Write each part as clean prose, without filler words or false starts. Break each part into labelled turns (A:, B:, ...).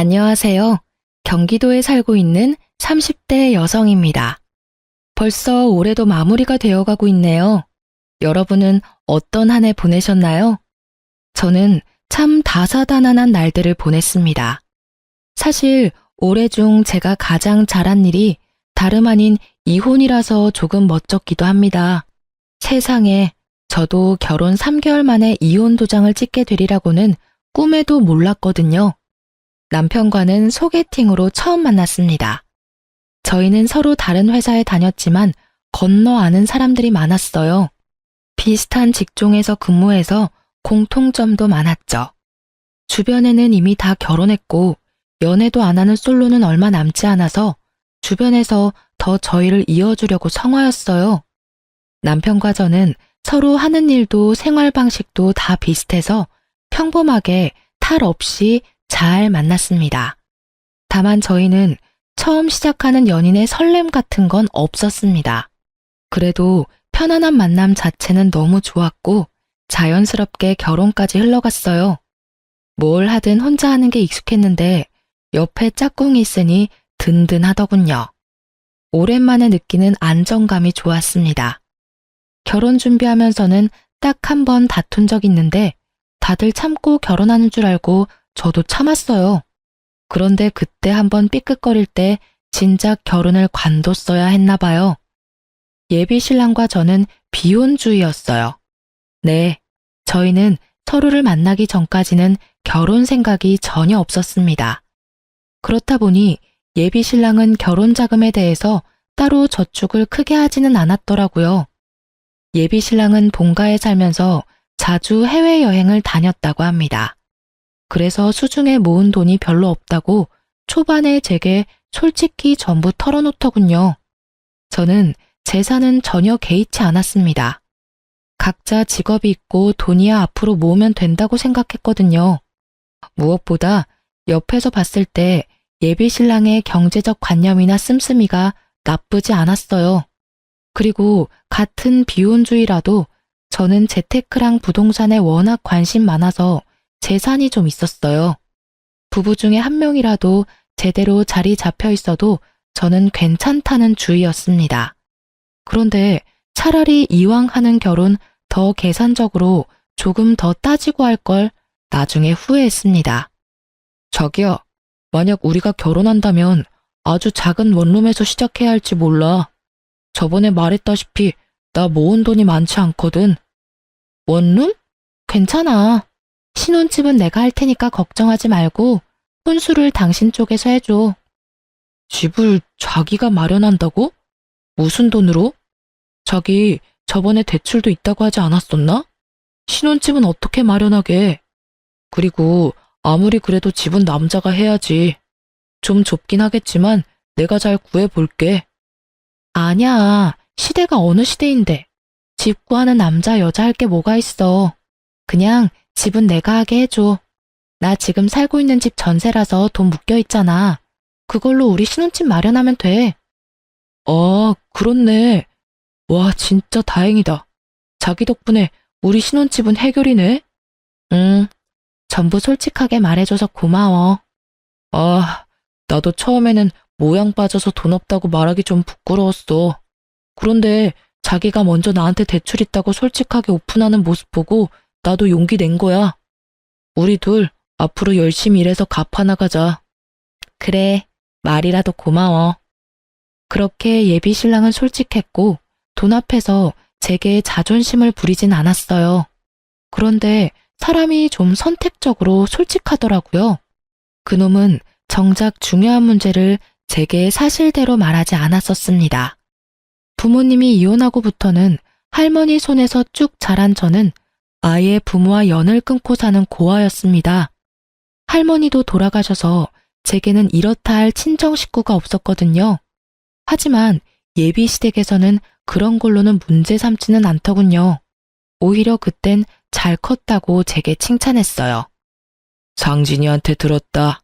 A: 안녕하세요. 경기도에 살고 있는 30대 여성입니다. 벌써 올해도 마무리가 되어가고 있네요. 여러분은 어떤 한 해 보내셨나요? 저는 참 다사다난한 날들을 보냈습니다. 사실 올해 중 제가 가장 잘한 일이 다름 아닌 이혼이라서 조금 멋쩍기도 합니다. 세상에, 저도 결혼 3개월 만에 이혼 도장을 찍게 되리라고는 꿈에도 몰랐거든요. 남편과는 소개팅으로 처음 만났습니다. 저희는 서로 다른 회사에 다녔지만 건너 아는 사람들이 많았어요. 비슷한 직종에서 근무해서 공통점도 많았죠. 주변에는 이미 다 결혼했고 연애도 안 하는 솔로는 얼마 남지 않아서 주변에서 더 저희를 이어주려고 성화였어요. 남편과 저는 서로 하는 일도 생활 방식도 다 비슷해서 평범하게 탈 없이 잘 만났습니다. 다만 저희는 처음 시작하는 연인의 설렘 같은 건 없었습니다. 그래도 편안한 만남 자체는 너무 좋았고 자연스럽게 결혼까지 흘러갔어요. 뭘 하든 혼자 하는 게 익숙했는데 옆에 짝꿍이 있으니 든든하더군요. 오랜만에 느끼는 안정감이 좋았습니다. 결혼 준비하면서는 딱 한 번 다툰 적 있는데 다들 참고 결혼하는 줄 알고 저도 참았어요. 그런데 그때 한번 삐끗거릴 때 진작 결혼을 관뒀어야 했나 봐요. 예비 신랑과 저는 비혼주의였어요. 네, 저희는 서로를 만나기 전까지는 결혼 생각이 전혀 없었습니다. 그렇다 보니 예비 신랑은 결혼 자금에 대해서 따로 저축을 크게 하지는 않았더라고요. 예비 신랑은 본가에 살면서 자주 해외여행을 다녔다고 합니다. 그래서 수중에 모은 돈이 별로 없다고 초반에 제게 솔직히 전부 털어놓더군요. 저는 재산은 전혀 개의치 않았습니다. 각자 직업이 있고 돈이야 앞으로 모으면 된다고 생각했거든요. 무엇보다 옆에서 봤을 때 예비 신랑의 경제적 관념이나 씀씀이가 나쁘지 않았어요. 그리고 같은 비혼주의라도 저는 재테크랑 부동산에 워낙 관심 많아서 재산이 좀 있었어요. 부부 중에 한 명이라도 제대로 자리 잡혀 있어도 저는 괜찮다는 주의였습니다. 그런데 차라리 이왕 하는 결혼 더 계산적으로 조금 더 따지고 할 걸 나중에 후회했습니다. 자기야, 만약 우리가 결혼한다면 아주 작은 원룸에서 시작해야 할지 몰라. 저번에 말했다시피 나 모은 돈이 많지 않거든. 원룸? 괜찮아. 신혼집은 내가 할 테니까 걱정하지 말고 혼수를 당신 쪽에서 해줘. 집을 자기가 마련한다고? 무슨 돈으로? 자기 저번에 대출도 있다고 하지 않았었나? 신혼집은 어떻게 마련하게? 그리고 아무리 그래도 집은 남자가 해야지. 좀 좁긴 하겠지만 내가 잘 구해볼게. 아니야. 시대가 어느 시대인데. 집 구하는 남자 여자 할 게 뭐가 있어. 그냥 집은 내가 하게 해줘. 나 지금 살고 있는 집 전세라서 돈 묶여 있잖아. 그걸로 우리 신혼집 마련하면 돼. 아, 그렇네. 와, 진짜 다행이다. 자기 덕분에 우리 신혼집은 해결이네. 응, 전부 솔직하게 말해줘서 고마워. 아, 나도 처음에는 모양 빠져서 돈 없다고 말하기 좀 부끄러웠어. 그런데 자기가 먼저 나한테 대출 있다고 솔직하게 오픈하는 모습 보고 나도 용기 낸 거야. 우리 둘 앞으로 열심히 일해서 갚아나가자. 그래, 말이라도 고마워. 그렇게 예비 신랑은 솔직했고 돈 앞에서 제게 자존심을 부리진 않았어요. 그런데 사람이 좀 선택적으로 솔직하더라고요. 그놈은 정작 중요한 문제를 제게 사실대로 말하지 않았었습니다. 부모님이 이혼하고부터는 할머니 손에서 쭉 자란 저는 아예 부모와 연을 끊고 사는 고아였습니다. 할머니도 돌아가셔서 제게는 이렇다 할 친정 식구가 없었거든요. 하지만 예비 시댁에서는 그런 걸로는 문제 삼지는 않더군요. 오히려 그땐 잘 컸다고 제게 칭찬했어요. 상진이한테 들었다.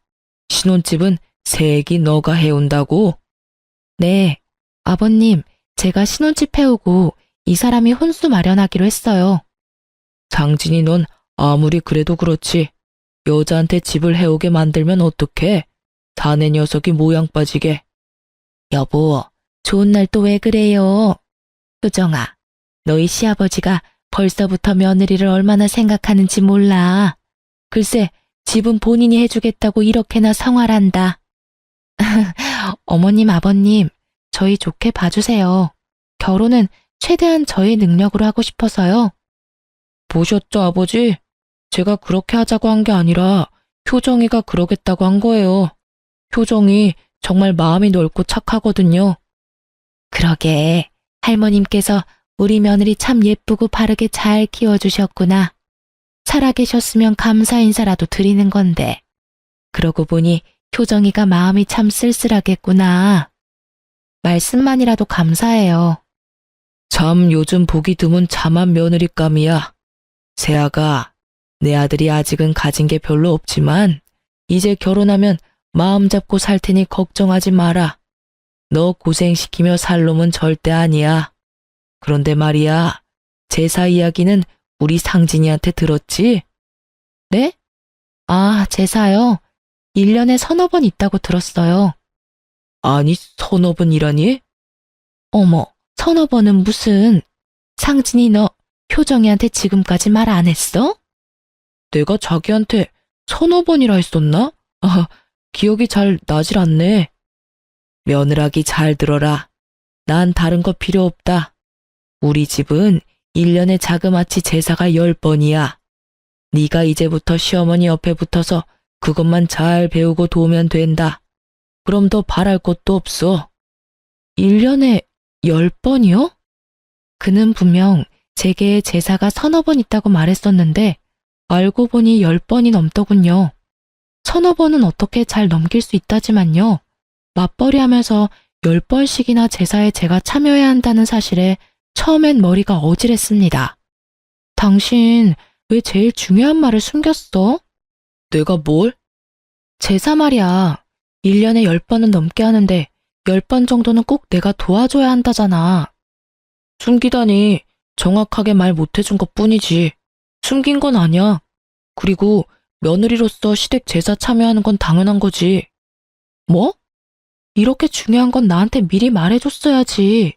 A: 신혼집은 새애기 너가 해온다고? 네, 아버님, 제가 신혼집 해오고 이 사람이 혼수 마련하기로 했어요. 상진이 넌 아무리 그래도 그렇지. 여자한테 집을 해오게 만들면 어떡해? 자네 녀석이 모양 빠지게. 여보, 좋은 날 또 왜 그래요? 효정아, 너희 시아버지가 벌써부터 며느리를 얼마나 생각하는지 몰라. 글쎄, 집은 본인이 해주겠다고 이렇게나 성활한다. 어머님, 아버님, 저희 좋게 봐주세요. 결혼은 최대한 저의 능력으로 하고 싶어서요. 보셨죠, 아버지? 제가 그렇게 하자고 한 게 아니라 효정이가 그러겠다고 한 거예요. 효정이 정말 마음이 넓고 착하거든요. 그러게, 할머님께서 우리 며느리 참 예쁘고 바르게 잘 키워주셨구나. 살아계셨으면 감사 인사라도 드리는 건데. 그러고 보니 효정이가 마음이 참 쓸쓸하겠구나. 말씀만이라도 감사해요. 참 요즘 보기 드문 참한 며느리감이야. 세아가, 내 아들이 아직은 가진 게 별로 없지만 이제 결혼하면 마음 잡고 살 테니 걱정하지 마라. 너 고생시키며 살 놈은 절대 아니야. 그런데 말이야, 제사 이야기는 우리 상진이한테 들었지? 네? 아, 제사요? 1년에 서너 번 있다고 들었어요. 아니, 서너 번이라니? 어머, 서너 번은 무슨. 상진이 너 효정이한테 지금까지 말 안 했어? 내가 자기한테 서너 번이라 했었나? 아, 기억이 잘 나질 않네. 며느라기 잘 들어라. 난 다른 거 필요 없다. 우리 집은 1년에 자그마치 제사가 10번이야. 네가 이제부터 시어머니 옆에 붙어서 그것만 잘 배우고 도우면 된다. 그럼 더 바랄 것도 없어. 1년에 10번이요? 그는 분명 제게 제사가 서너 번 있다고 말했었는데 알고 보니 10번이 넘더군요. 서너 번은 어떻게 잘 넘길 수 있다지만요. 맞벌이 하면서 10번씩이나 제사에 제가 참여해야 한다는 사실에 처음엔 머리가 어질했습니다. 당신 왜 제일 중요한 말을 숨겼어? 내가 뭘? 제사 말이야. 1년에 10번은 넘게 하는데 10번 정도는 꼭 내가 도와줘야 한다잖아. 숨기다니 정확하게 말 못해준 것 뿐이지. 숨긴 건 아니야. 그리고 며느리로서 시댁 제사 참여하는 건 당연한 거지. 뭐? 이렇게 중요한 건 나한테 미리 말해줬어야지.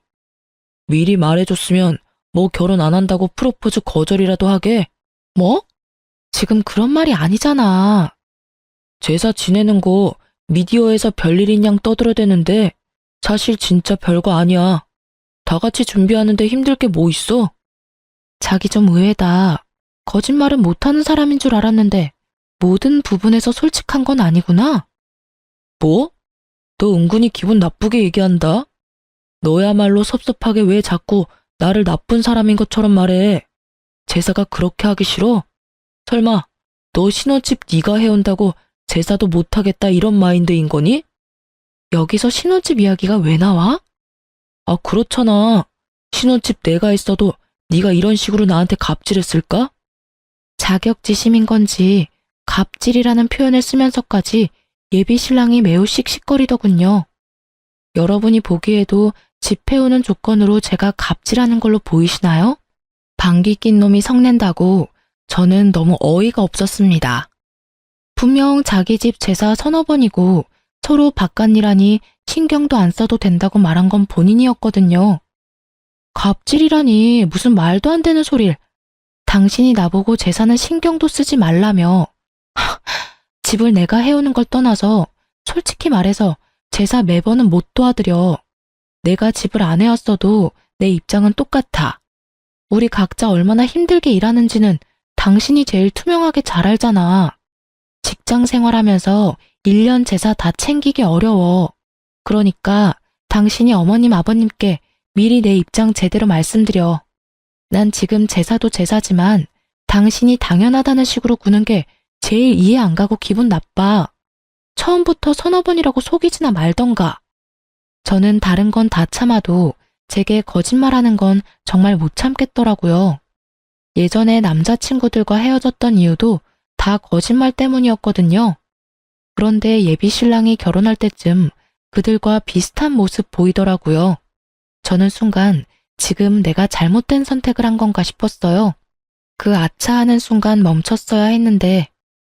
A: 미리 말해줬으면 뭐 결혼 안 한다고 프로포즈 거절이라도 하게. 뭐? 지금 그런 말이 아니잖아. 제사 지내는 거 미디어에서 별일인 양 떠들어대는데 사실 진짜 별거 아니야. 다 같이 준비하는데 힘들 게 뭐 있어? 자기 좀 의외다. 거짓말은 못하는 사람인 줄 알았는데 모든 부분에서 솔직한 건 아니구나. 뭐? 너 은근히 기분 나쁘게 얘기한다. 너야말로 섭섭하게 왜 자꾸 나를 나쁜 사람인 것처럼 말해. 제사가 그렇게 하기 싫어? 설마 너 신혼집 네가 해온다고 제사도 못하겠다 이런 마인드인 거니? 여기서 신혼집 이야기가 왜 나와? 아, 그렇잖아. 신혼집 내가 있어도 네가 이런 식으로 나한테 갑질했을까? 자격지심인 건지 갑질이라는 표현을 쓰면서까지 예비 신랑이 매우 씩씩거리더군요. 여러분이 보기에도 집 해오는 조건으로 제가 갑질하는 걸로 보이시나요? 방귀 낀 놈이 성낸다고 저는 너무 어이가 없었습니다. 분명 자기 집 제사 서너 번이고 서로 바깥일하니 신경도 안 써도 된다고 말한 건 본인이었거든요. 갑질이라니 무슨 말도 안 되는 소릴. 당신이 나보고 제사는 신경도 쓰지 말라며. 집을 내가 해오는 걸 떠나서 솔직히 말해서 제사 매번은 못 도와드려. 내가 집을 안 해왔어도 내 입장은 똑같아. 우리 각자 얼마나 힘들게 일하는지는 당신이 제일 투명하게 잘 알잖아. 직장 생활하면서 1년 제사 다 챙기기 어려워. 그러니까 당신이 어머님 아버님께 미리 내 입장 제대로 말씀드려. 난 지금 제사도 제사지만 당신이 당연하다는 식으로 구는 게 제일 이해 안 가고 기분 나빠. 처음부터 서너 번이라고 속이지나 말던가. 저는 다른 건 다 참아도 제게 거짓말하는 건 정말 못 참겠더라고요. 예전에 남자친구들과 헤어졌던 이유도 다 거짓말 때문이었거든요. 그런데 예비 신랑이 결혼할 때쯤 그들과 비슷한 모습 보이더라고요. 저는 순간 지금 내가 잘못된 선택을 한 건가 싶었어요. 그 아차하는 순간 멈췄어야 했는데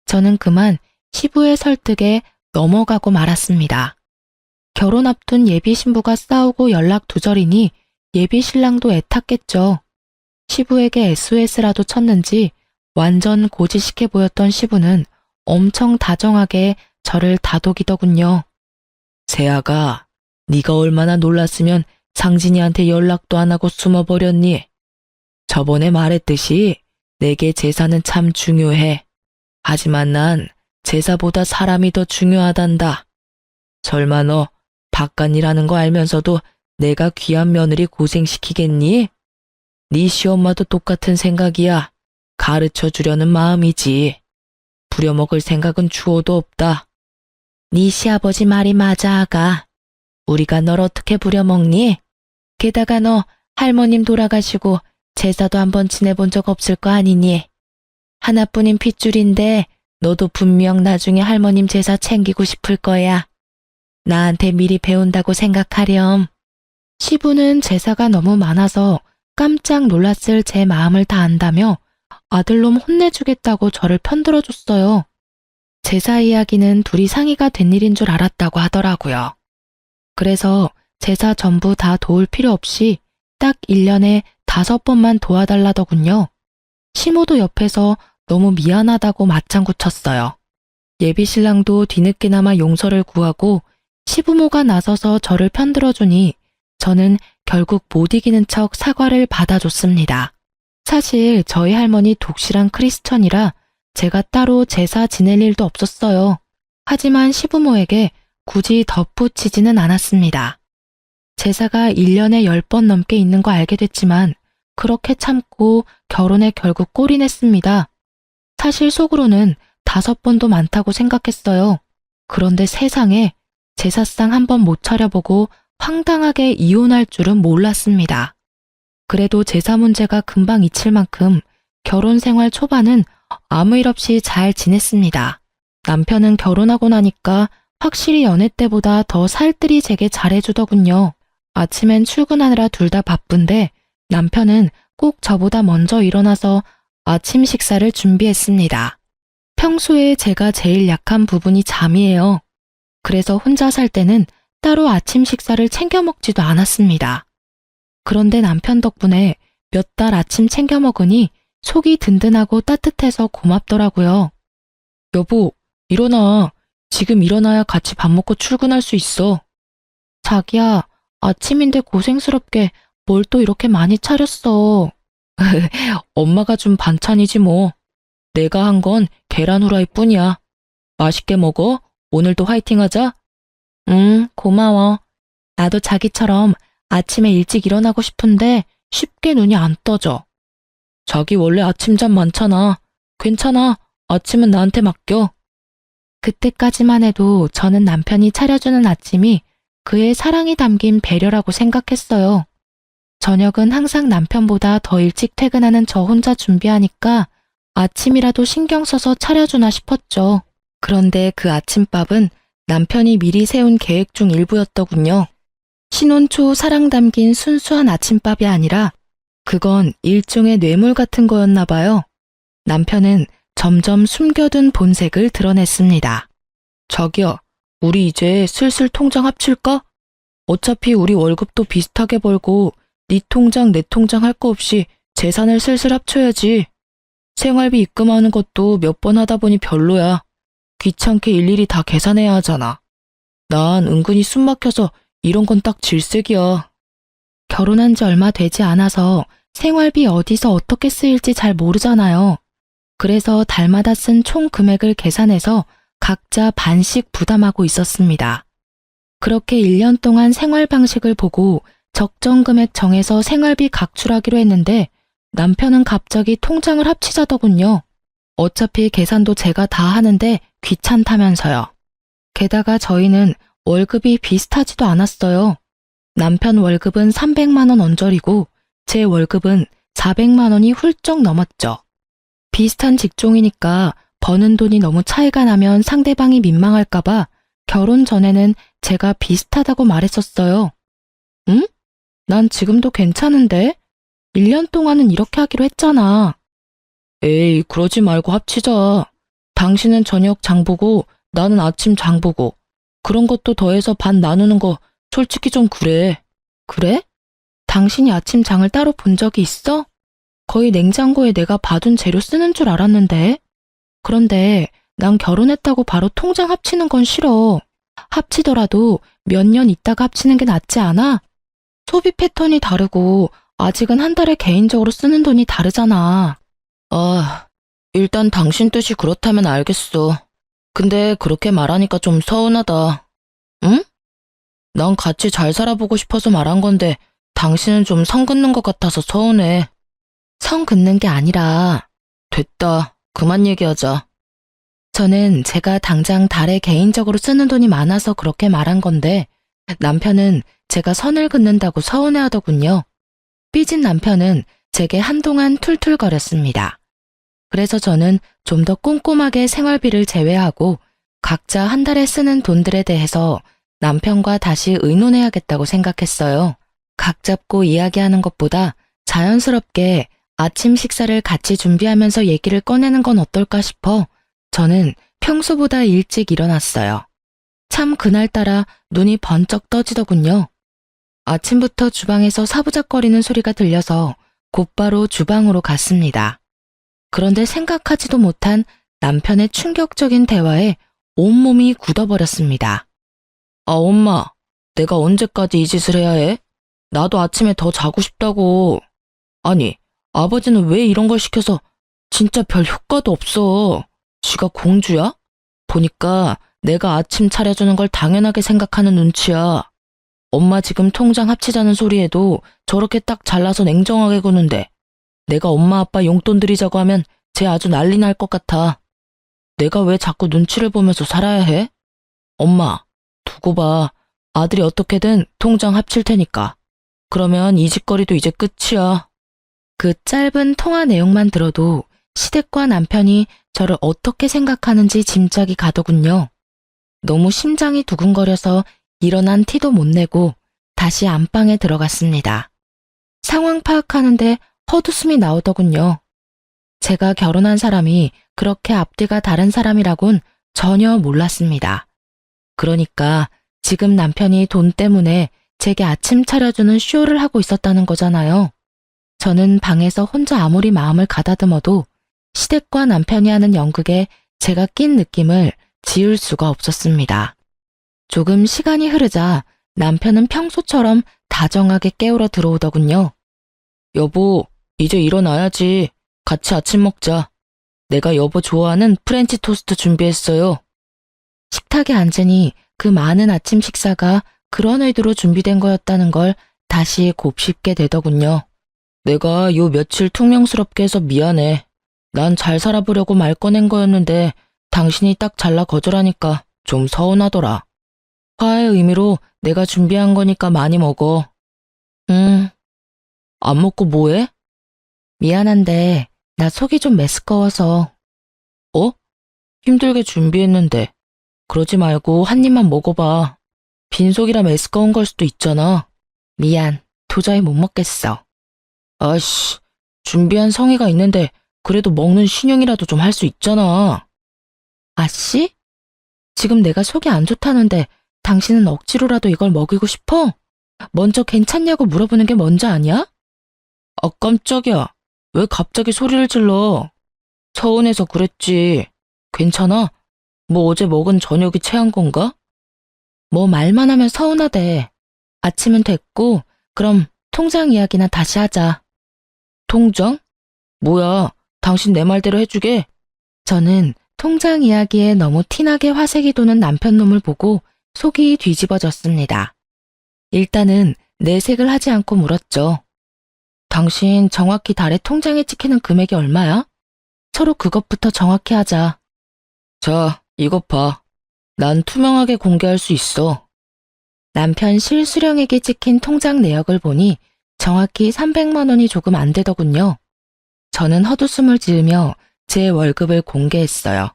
A: 저는 그만 시부의 설득에 넘어가고 말았습니다. 결혼 앞둔 예비 신부가 싸우고 연락 두절이니 예비 신랑도 애탔겠죠. 시부에게 SOS라도 쳤는지 완전 고지식해 보였던 시부는 엄청 다정하게 저를 다독이더군요. 세아가, 네가 얼마나 놀랐으면 상진이한테 연락도 안 하고 숨어버렸니? 저번에 말했듯이 내게 제사는 참 중요해. 하지만 난 제사보다 사람이 더 중요하단다. 설마 너 바깥일하는 거 알면서도 내가 귀한 며느리 고생시키겠니? 네 시엄마도 똑같은 생각이야. 가르쳐 주려는 마음이지. 부려먹을 생각은 주어도 없다. 네 시아버지 말이 맞아, 아가. 우리가 널 어떻게 부려먹니? 게다가 너 할머님 돌아가시고 제사도 한번 지내본 적 없을 거 아니니? 하나뿐인 핏줄인데 너도 분명 나중에 할머님 제사 챙기고 싶을 거야. 나한테 미리 배운다고 생각하렴. 시부는 제사가 너무 많아서 깜짝 놀랐을 제 마음을 다 안다며 아들놈 혼내주겠다고 저를 편들어줬어요. 제사 이야기는 둘이 상의가 된 일인 줄 알았다고 하더라고요. 그래서 제사 전부 다 도울 필요 없이 딱 1년에 5번만 도와달라더군요. 시모도 옆에서 너무 미안하다고 맞장구 쳤어요. 예비 신랑도 뒤늦게나마 용서를 구하고 시부모가 나서서 저를 편들어주니 저는 결국 못 이기는 척 사과를 받아줬습니다. 사실 저희 할머니 독실한 크리스천이라 제가 따로 제사 지낼 일도 없었어요. 하지만 시부모에게 굳이 덧붙이지는 않았습니다. 제사가 1년에 10번 넘게 있는 거 알게 됐지만 그렇게 참고 결혼에 결국 꼴이 냈습니다. 사실 속으로는 5번도 많다고 생각했어요. 그런데 세상에 제사상 한 번 못 차려보고 황당하게 이혼할 줄은 몰랐습니다. 그래도 제사 문제가 금방 잊힐 만큼 결혼 생활 초반은 아무 일 없이 잘 지냈습니다. 남편은 결혼하고 나니까 확실히 연애 때보다 더 살뜰히 제게 잘해주더군요. 아침엔 출근하느라 둘 다 바쁜데 남편은 꼭 저보다 먼저 일어나서 아침 식사를 준비했습니다. 평소에 제가 제일 약한 부분이 잠이에요. 그래서 혼자 살 때는 따로 아침 식사를 챙겨 먹지도 않았습니다. 그런데 남편 덕분에 몇 달 아침 챙겨 먹으니 속이 든든하고 따뜻해서 고맙더라고요. 여보, 일어나. 지금 일어나야 같이 밥 먹고 출근할 수 있어. 자기야, 아침인데 고생스럽게 뭘 또 이렇게 많이 차렸어. 엄마가 준 반찬이지 뭐. 내가 한 건 계란 후라이 뿐이야. 맛있게 먹어. 오늘도 화이팅하자. 응, 고마워. 나도 자기처럼 아침에 일찍 일어나고 싶은데 쉽게 눈이 안 떠져. 자기 원래 아침잠 많잖아. 괜찮아. 아침은 나한테 맡겨. 그때까지만 해도 저는 남편이 차려주는 아침이 그의 사랑이 담긴 배려라고 생각했어요. 저녁은 항상 남편보다 더 일찍 퇴근하는 저 혼자 준비하니까 아침이라도 신경 써서 차려주나 싶었죠. 그런데 그 아침밥은 남편이 미리 세운 계획 중 일부였더군요. 신혼 초 사랑 담긴 순수한 아침밥이 아니라 그건 일종의 뇌물 같은 거였나 봐요. 남편은 점점 숨겨둔 본색을 드러냈습니다. 자기야, 우리 이제 슬슬 통장 합칠까? 어차피 우리 월급도 비슷하게 벌고 네 통장 내 통장 할 거 없이 재산을 슬슬 합쳐야지. 생활비 입금하는 것도 몇 번 하다 보니 별로야. 귀찮게 일일이 다 계산해야 하잖아. 난 은근히 숨 막혀서 이런 건 딱 질색이야. 결혼한 지 얼마 되지 않아서 생활비 어디서 어떻게 쓰일지 잘 모르잖아요. 그래서 달마다 쓴 총 금액을 계산해서 각자 반씩 부담하고 있었습니다. 그렇게 1년 동안 생활 방식을 보고 적정 금액 정해서 생활비 각출하기로 했는데 남편은 갑자기 통장을 합치자더군요. 어차피 계산도 제가 다 하는데 귀찮다면서요. 게다가 저희는 월급이 비슷하지도 않았어요. 남편 월급은 300만 원 언저리고 제 월급은 400만 원이 훌쩍 넘었죠. 비슷한 직종이니까 버는 돈이 너무 차이가 나면 상대방이 민망할까봐 결혼 전에는 제가 비슷하다고 말했었어요. 응? 난 지금도 괜찮은데? 1년 동안은 이렇게 하기로 했잖아. 에이, 그러지 말고 합치자. 당신은 저녁 장 보고 나는 아침 장 보고. 그런 것도 더해서 반 나누는 거 솔직히 좀 그래. 그래? 당신이 아침 장을 따로 본 적이 있어? 거의 냉장고에 내가 봐둔 재료 쓰는 줄 알았는데. 그런데 난 결혼했다고 바로 통장 합치는 건 싫어. 합치더라도 몇 년 있다가 합치는 게 낫지 않아? 소비 패턴이 다르고 아직은 한 달에 개인적으로 쓰는 돈이 다르잖아. 아, 일단 당신 뜻이 그렇다면 알겠어. 근데 그렇게 말하니까 좀 서운하다. 응? 난 같이 잘 살아보고 싶어서 말한 건데 당신은 좀 선 긋는 것 같아서 서운해. 선 긋는 게 아니라 됐다. 그만 얘기하자. 저는 제가 당장 달에 개인적으로 쓰는 돈이 많아서 그렇게 말한 건데 남편은 제가 선을 긋는다고 서운해하더군요. 삐진 남편은 제게 한동안 툴툴거렸습니다. 그래서 저는 좀 더 꼼꼼하게 생활비를 제외하고 각자 한 달에 쓰는 돈들에 대해서 남편과 다시 의논해야겠다고 생각했어요. 각 잡고 이야기하는 것보다 자연스럽게 아침 식사를 같이 준비하면서 얘기를 꺼내는 건 어떨까 싶어 저는 평소보다 일찍 일어났어요. 참 그날따라 눈이 번쩍 떠지더군요. 아침부터 주방에서 사부작거리는 소리가 들려서 곧바로 주방으로 갔습니다. 그런데 생각하지도 못한 남편의 충격적인 대화에 온몸이 굳어버렸습니다. 아, 엄마, 내가 언제까지 이 짓을 해야 해? 나도 아침에 더 자고 싶다고. 아니, 아버지는 왜 이런 걸 시켜서 진짜 별 효과도 없어. 지가 공주야? 보니까 내가 아침 차려주는 걸 당연하게 생각하는 눈치야. 엄마 지금 통장 합치자는 소리에도 저렇게 딱 잘라서 냉정하게 구는데 내가 엄마 아빠 용돈 드리자고 하면 쟤 아주 난리 날 것 같아. 내가 왜 자꾸 눈치를 보면서 살아야 해? 엄마, 두고 봐. 아들이 어떻게든 통장 합칠 테니까. 그러면 이 짓거리도 이제 끝이야. 그 짧은 통화 내용만 들어도 시댁과 남편이 저를 어떻게 생각하는지 짐작이 가더군요. 너무 심장이 두근거려서 일어난 티도 못 내고 다시 안방에 들어갔습니다. 상황 파악하는데 헛웃음이 나오더군요. 제가 결혼한 사람이 그렇게 앞뒤가 다른 사람이라곤 전혀 몰랐습니다. 그러니까 지금 남편이 돈 때문에 제게 아침 차려주는 쇼를 하고 있었다는 거잖아요. 저는 방에서 혼자 아무리 마음을 가다듬어도 시댁과 남편이 하는 연극에 제가 낀 느낌을 지울 수가 없었습니다. 조금 시간이 흐르자 남편은 평소처럼 다정하게 깨우러 들어오더군요. 여보, 이제 일어나야지. 같이 아침 먹자. 내가 여보 좋아하는 프렌치 토스트 준비했어요. 식탁에 앉으니 그 많은 아침 식사가 그런 의도로 준비된 거였다는 걸 다시 곱씹게 되더군요. 내가 요 며칠 퉁명스럽게 해서 미안해. 난 잘 살아보려고 말 꺼낸 거였는데 당신이 딱 잘라 거절하니까 좀 서운하더라. 화해의 의미로 내가 준비한 거니까 많이 먹어. 안 먹고 뭐해? 미안한데 나 속이 좀 메스꺼워서. 어? 힘들게 준비했는데. 그러지 말고 한 입만 먹어봐. 빈속이라 메스꺼운 걸 수도 있잖아. 미안, 도저히 못 먹겠어. 아이씨, 준비한 성의가 있는데 그래도 먹는 신용이라도 좀 할 수 있잖아. 아씨? 지금 내가 속이 안 좋다는데 당신은 억지로라도 이걸 먹이고 싶어? 먼저 괜찮냐고 물어보는 게 먼저 아니야? 아, 깜짝이야. 왜 갑자기 소리를 질러? 서운해서 그랬지. 괜찮아? 뭐 어제 먹은 저녁이 체한 건가? 뭐 말만 하면 서운하대. 아침은 됐고 그럼 통장 이야기나 다시 하자. 통장? 뭐야, 당신 내 말대로 해주게? 저는 통장 이야기에 너무 티나게 화색이 도는 남편 놈을 보고 속이 뒤집어졌습니다. 일단은 내색을 하지 않고 물었죠. 당신 정확히 달에 통장에 찍히는 금액이 얼마야? 서로 그것부터 정확히 하자. 자, 이것 봐. 난 투명하게 공개할 수 있어. 남편 실수령에게 찍힌 통장 내역을 보니 정확히 300만 원이 조금 안 되더군요. 저는 헛웃음을 지으며 제 월급을 공개했어요.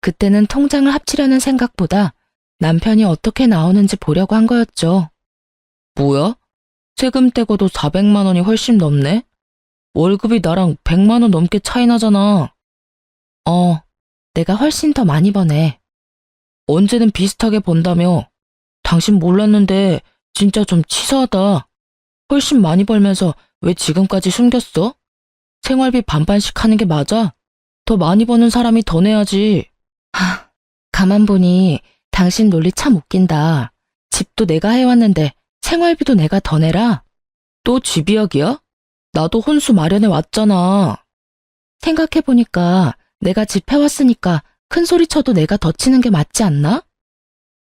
A: 그때는 통장을 합치려는 생각보다 남편이 어떻게 나오는지 보려고 한 거였죠. 뭐야? 세금 떼고도 400만 원이 훨씬 넘네? 월급이 나랑 100만 원 넘게 차이 나잖아. 내가 훨씬 더 많이 버네.
B: 언제는 비슷하게 번다며. 당신 몰랐는데 진짜 좀 치사하다. 훨씬 많이 벌면서 왜 지금까지 숨겼어? 생활비 반반씩 하는 게 맞아? 더 많이 버는 사람이 더 내야지.
A: 가만 보니 당신 논리 참 웃긴다. 집도 내가 해왔는데 생활비도 내가 더 내라?
B: 또 집 이야기야? 나도 혼수 마련해 왔잖아.
A: 생각해보니까 내가 집 해왔으니까 큰 소리 쳐도 내가 더 치는 게 맞지 않나?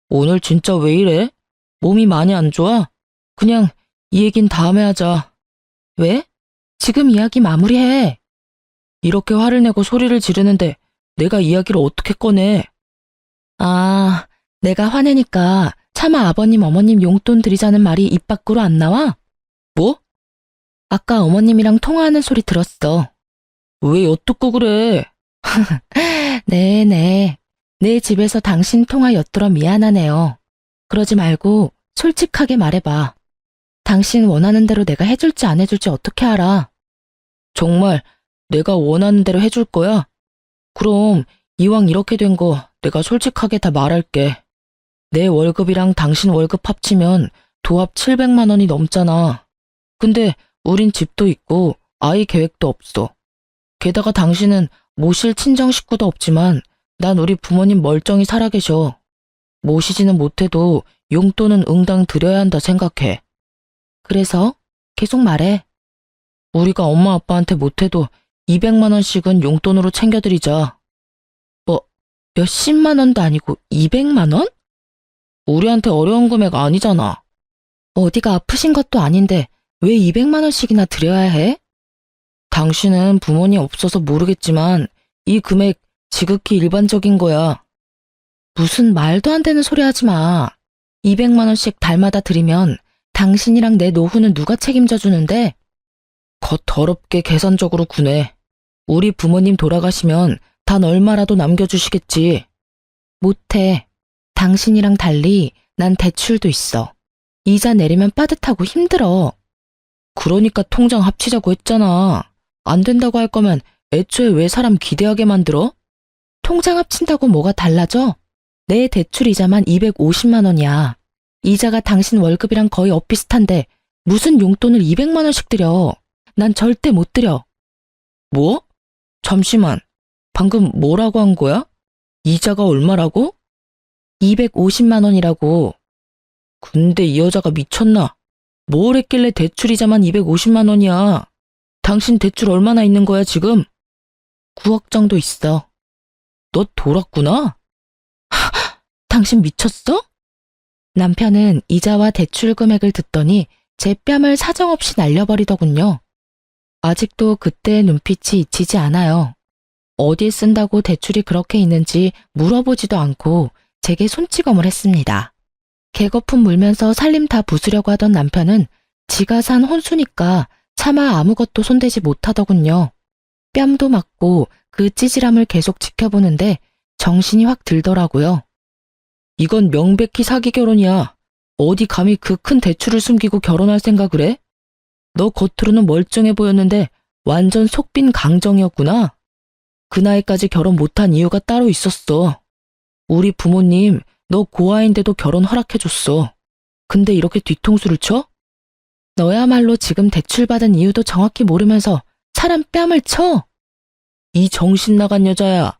B: 오늘 진짜 왜 이래? 몸이 많이 안 좋아? 그냥 이 얘긴 다음에 하자.
A: 왜? 지금 이야기 마무리해.
B: 이렇게 화를 내고 소리를 지르는데 내가 이야기를 어떻게 꺼내?
A: 아, 내가 화내니까 차마 아버님, 어머님 용돈 드리자는 말이 입 밖으로 안 나와?
B: 뭐?
A: 아까 어머님이랑 통화하는 소리 들었어.
B: 왜 엿듣고 그래?
A: 네네. 내 집에서 당신 통화 엿들어 미안하네요. 그러지 말고 솔직하게 말해봐. 당신 원하는 대로 내가 해줄지 안 해줄지 어떻게 알아?
B: 정말 내가 원하는 대로 해줄 거야? 그럼 이왕 이렇게 된 거 내가 솔직하게 다 말할게. 내 월급이랑 당신 월급 합치면 도합 700만 원이 넘잖아. 근데 우린 집도 있고 아이 계획도 없어. 게다가 당신은 모실 친정 식구도 없지만 난 우리 부모님 멀쩡히 살아계셔. 모시지는 못해도 용돈은 응당 드려야 한다 생각해.
A: 그래서 계속 말해.
B: 우리가 엄마 아빠한테 못해도 200만 원씩은 용돈으로 챙겨드리자.
A: 몇십만 원도 아니고 200만 원?
B: 우리한테 어려운 금액 아니잖아.
A: 어디가 아프신 것도 아닌데 왜 200만 원씩이나 드려야 해?
B: 당신은 부모님 없어서 모르겠지만 이 금액 지극히 일반적인 거야.
A: 무슨 말도 안 되는 소리 하지 마. 200만 원씩 달마다 드리면 당신이랑 내 노후는 누가 책임져 주는데?
B: 겉 더럽게 계산적으로 구네. 우리 부모님 돌아가시면 단 얼마라도 남겨주시겠지.
A: 못해. 당신이랑 달리 난 대출도 있어. 이자 내리면 빠듯하고 힘들어.
B: 그러니까 통장 합치자고 했잖아. 안 된다고 할 거면 애초에 왜 사람 기대하게 만들어?
A: 통장 합친다고 뭐가 달라져? 내 대출 이자만 250만 원이야. 이자가 당신 월급이랑 거의 엇비슷한데 무슨 용돈을 200만 원씩 드려. 난 절대 못 드려.
B: 뭐? 잠시만. 방금 뭐라고 한 거야? 이자가 얼마라고?
A: 250만 원이라고.
B: 근데 이 여자가 미쳤나? 뭘 했길래 대출 이자만 250만 원이야? 당신 대출 얼마나 있는 거야 지금?
A: 9억 정도 있어.
B: 너 돌았구나?
A: 당신 미쳤어? 남편은 이자와 대출 금액을 듣더니 제 뺨을 사정없이 날려버리더군요. 아직도 그때의 눈빛이 잊히지 않아요. 어디에 쓴다고 대출이 그렇게 있는지 물어보지도 않고 제게 손찌검을 했습니다. 개거품 물면서 살림 다 부수려고 하던 남편은 지가 산 혼수니까 차마 아무것도 손대지 못하더군요. 뺨도 맞고 그 찌질함을 계속 지켜보는데 정신이 확 들더라고요.
B: 이건 명백히 사기 결혼이야. 어디 감히 그 큰 대출을 숨기고 결혼할 생각을 해? 너 겉으로는 멀쩡해 보였는데 완전 속빈 강정이었구나. 그 나이까지 결혼 못한 이유가 따로 있었어. 우리 부모님 너 고아인데도 결혼 허락해줬어. 근데 이렇게 뒤통수를 쳐?
A: 너야말로 지금 대출 받은 이유도 정확히 모르면서 사람 뺨을 쳐?
B: 이 정신 나간 여자야.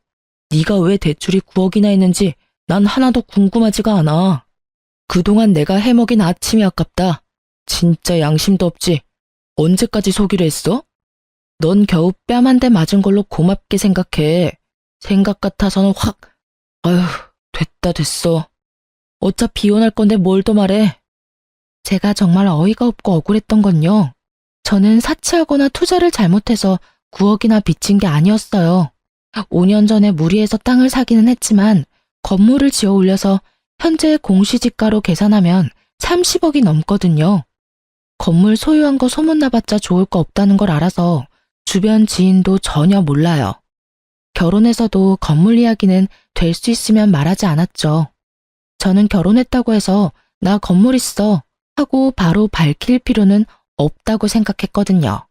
B: 네가 왜 대출이 9억이나 있는지 난 하나도 궁금하지가 않아. 그동안 내가 해먹인 아침이 아깝다. 진짜 양심도 없지. 언제까지 속이려 했어? 넌 겨우 뺨 한 대 맞은 걸로 고맙게 생각해. 생각 같아서는 확, 아휴, 됐어. 어차피 이혼할 건데 뭘 더 말해.
A: 제가 정말 어이가 없고 억울했던 건요. 저는 사치하거나 투자를 잘못해서 9억이나 빚진 게 아니었어요. 5년 전에 무리해서 땅을 사기는 했지만 건물을 지어 올려서 현재 공시지가로 계산하면 30억이 넘거든요. 건물 소유한 거 소문나봤자 좋을 거 없다는 걸 알아서 주변 지인도 전혀 몰라요. 결혼해서도 건물 이야기는 될 수 있으면 말하지 않았죠. 저는 결혼했다고 해서 나 건물 있어 하고 바로 밝힐 필요는 없다고 생각했거든요.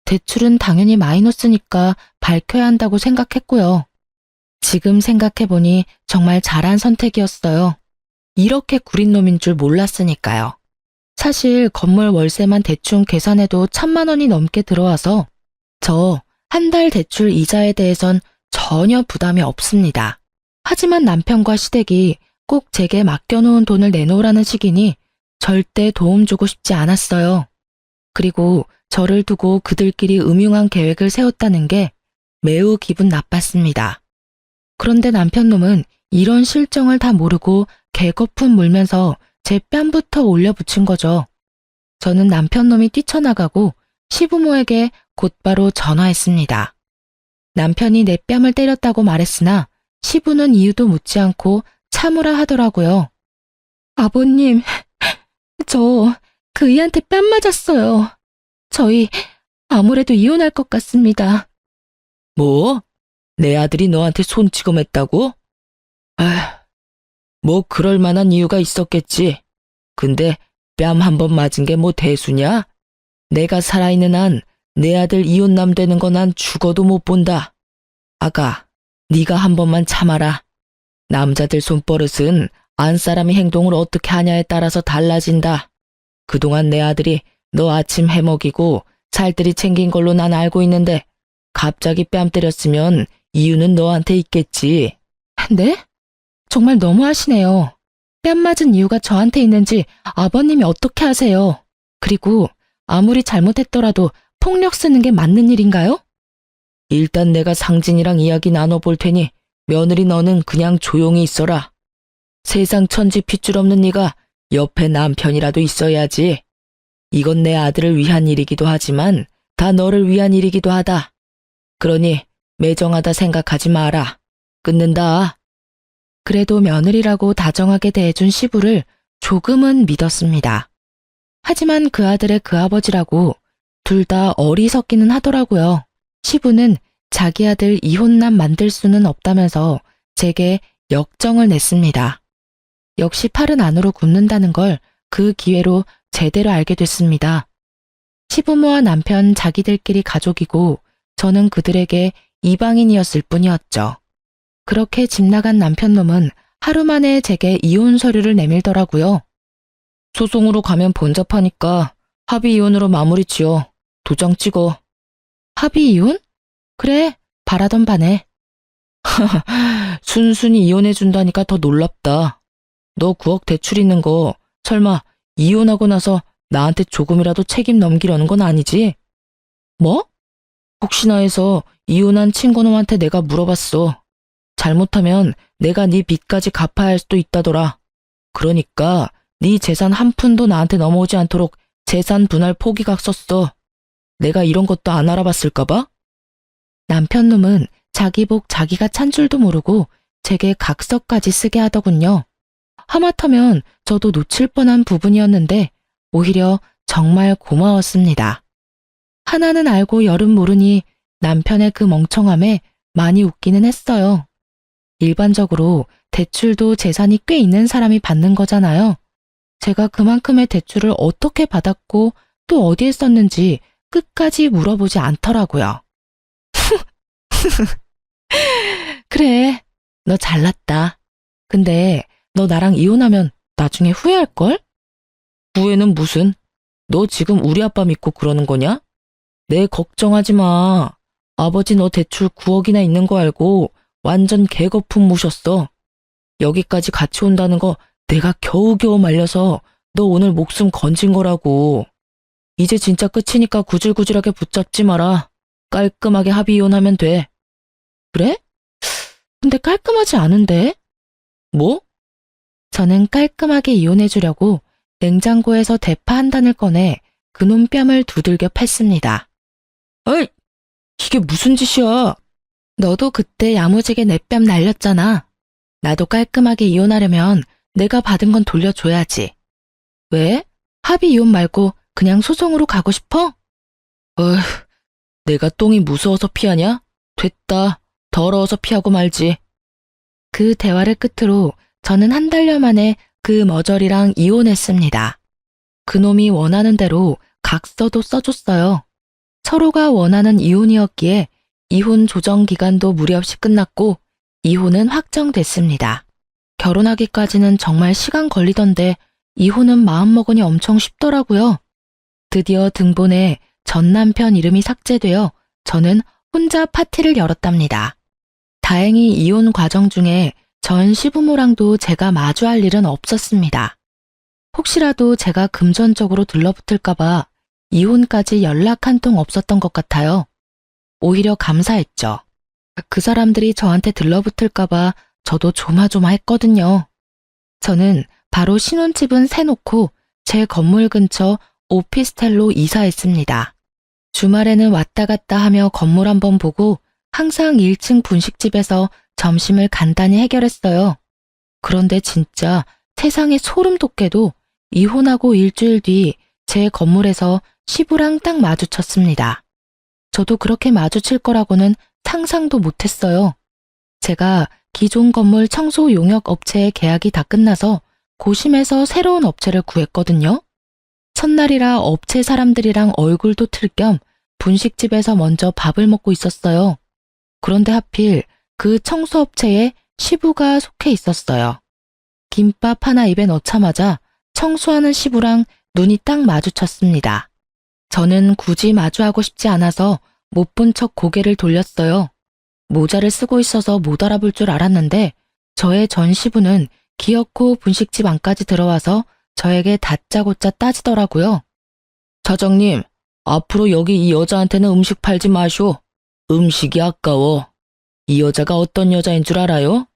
A: 대출은 당연히 마이너스니까 밝혀야 한다고 생각했고요. 지금 생각해보니 정말 잘한 선택이었어요. 이렇게 구린 놈인 줄 몰랐으니까요. 사실 건물 월세만 대충 계산해도 1,000만 원이 넘게 들어와서 저 한 달 대출 이자에 대해선 전혀 부담이 없습니다. 하지만 남편과 시댁이 꼭 제게 맡겨놓은 돈을 내놓으라는 식이니 절대 도움 주고 싶지 않았어요. 그리고 저를 두고 그들끼리 음흉한 계획을 세웠다는 게 매우 기분 나빴습니다. 그런데 남편놈은 이런 실정을 다 모르고 개거품 물면서 제 뺨부터 올려붙인 거죠. 저는 남편놈이 뛰쳐나가고 시부모에게 곧바로 전화했습니다. 남편이 내 뺨을 때렸다고 말했으나 시부는 이유도 묻지 않고 참으라 하더라고요. 아버님, 저 그이한테 뺨 맞았어요. 저희 아무래도 이혼할 것 같습니다.
B: 뭐? 내 아들이 너한테 손찌검했다고? 아, 뭐 그럴 만한 이유가 있었겠지. 근데 뺨 한 번 맞은 게 뭐 대수냐? 내가 살아있는 한 내 아들 이혼남 되는 거 난 죽어도 못 본다. 아가, 네가 한 번만 참아라. 남자들 손버릇은 안 사람이 행동을 어떻게 하냐에 따라서 달라진다. 그동안 내 아들이 너 아침 해먹이고 살뜰히 챙긴 걸로 난 알고 있는데 갑자기 뺨 때렸으면 이유는 너한테 있겠지.
A: 네? 정말 너무하시네요. 뺨 맞은 이유가 저한테 있는지 아버님이 어떻게 아세요? 그리고 아무리 잘못했더라도 폭력 쓰는 게 맞는 일인가요?
B: 일단 내가 상진이랑 이야기 나눠볼 테니 며느리 너는 그냥 조용히 있어라. 세상 천지 핏줄 없는 네가 옆에 남편이라도 있어야지. 이건 내 아들을 위한 일이기도 하지만 다 너를 위한 일이기도 하다. 그러니 매정하다 생각하지 마라. 끊는다.
A: 그래도 며느리라고 다정하게 대해준 시부를 조금은 믿었습니다. 하지만 그 아들의 그 아버지라고 둘 다 어리석기는 하더라고요. 시부는 자기 아들 이혼남 만들 수는 없다면서 제게 역정을 냈습니다. 역시 팔은 안으로 굽는다는 걸 그 기회로 제대로 알게 됐습니다. 시부모와 남편 자기들끼리 가족이고 저는 그들에게 이방인이었을 뿐이었죠. 그렇게 집 나간 남편놈은 하루 만에 제게 이혼 서류를 내밀더라고요.
B: 소송으로 가면 번잡하니까 합의 이혼으로 마무리 지어. 도장 찍어.
A: 합의 이혼? 그래, 바라던 바네.
B: 순순히 이혼해준다니까 더 놀랍다. 너 9억 대출 있는 거 설마 이혼하고 나서 나한테 조금이라도 책임 넘기려는 건 아니지?
A: 뭐?
B: 혹시나 해서 이혼한 친구놈한테 내가 물어봤어. 잘못하면 내가 네 빚까지 갚아야 할 수도 있다더라. 그러니까 네 재산 한 푼도 나한테 넘어오지 않도록 재산 분할 포기각 썼어. 내가 이런 것도 안 알아봤을까봐?
A: 남편놈은 자기 복 자기가 찬 줄도 모르고 제게 각서까지 쓰게 하더군요. 하마터면 저도 놓칠 뻔한 부분이었는데 오히려 정말 고마웠습니다. 하나는 알고 열은 모르니 남편의 그 멍청함에 많이 웃기는 했어요. 일반적으로 대출도 재산이 꽤 있는 사람이 받는 거잖아요. 제가 그만큼의 대출을 어떻게 받았고 또 어디에 썼는지 끝까지 물어보지 않더라고요. 그래, 너 잘났다. 근데 너 나랑 이혼하면 나중에 후회할걸?
B: 후회는 무슨? 너 지금 우리 아빠 믿고 그러는 거냐? 내 걱정하지 마. 아버지 너 대출 9억이나 있는 거 알고 완전 개거품 무셨어. 여기까지 같이 온다는 거 내가 겨우겨우 말려서 너 오늘 목숨 건진 거라고. 이제 진짜 끝이니까 구질구질하게 붙잡지 마라. 깔끔하게 합의 이혼하면 돼.
A: 그래? 근데 깔끔하지 않은데?
B: 뭐?
A: 저는 깔끔하게 이혼해주려고 냉장고에서 대파 한 단을 꺼내 그놈 뺨을 두들겨 팼습니다.
B: 어이, 이게 무슨 짓이야?
A: 너도 그때 야무지게 내 뺨 날렸잖아. 나도 깔끔하게 이혼하려면 내가 받은 건 돌려줘야지. 왜? 합의 이혼 말고 그냥 소송으로 가고 싶어?
B: 어휴, 내가 똥이 무서워서 피하냐? 됐다. 더러워서 피하고 말지.
A: 그 대화를 끝으로 저는 한 달여 만에 그 머저리랑 이혼했습니다. 그놈이 원하는 대로 각서도 써줬어요. 서로가 원하는 이혼이었기에 이혼 조정 기간도 무리 없이 끝났고 이혼은 확정됐습니다. 결혼하기까지는 정말 시간 걸리던데 이혼은 마음먹으니 엄청 쉽더라고요. 드디어 등본에 전 남편 이름이 삭제되어 저는 혼자 파티를 열었답니다. 다행히 이혼 과정 중에 전 시부모랑도 제가 마주할 일은 없었습니다. 혹시라도 제가 금전적으로 들러붙을까봐 이혼까지 연락 한 통 없었던 것 같아요. 오히려 감사했죠. 그 사람들이 저한테 들러붙을까봐 저도 조마조마했거든요. 저는 바로 신혼집은 세놓고 제 건물 근처 오피스텔로 이사했습니다. 주말에는 왔다 갔다 하며 건물 한번 보고 항상 1층 분식집에서 점심을 간단히 해결했어요. 그런데 진짜 세상에 소름 돋게도 이혼하고 일주일 뒤 제 건물에서 시부랑 딱 마주쳤습니다. 저도 그렇게 마주칠 거라고는 상상도 못했어요. 제가 기존 건물 청소 용역 업체의 계약이 다 끝나서 고심해서 새로운 업체를 구했거든요. 첫날이라 업체 사람들이랑 얼굴도 틀 겸 분식집에서 먼저 밥을 먹고 있었어요. 그런데 하필 그 청소업체에 시부가 속해 있었어요. 김밥 하나 입에 넣자마자 청소하는 시부랑 눈이 딱 마주쳤습니다. 저는 굳이 마주하고 싶지 않아서 못 본 척 고개를 돌렸어요. 모자를 쓰고 있어서 못 알아볼 줄 알았는데 저의 전 시부는 기어코 분식집 안까지 들어와서 저에게 다짜고짜 따지더라고요.
B: 사장님, 앞으로 여기 이 여자한테는 음식 팔지 마쇼. 음식이 아까워. 이 여자가 어떤 여자인 줄 알아요?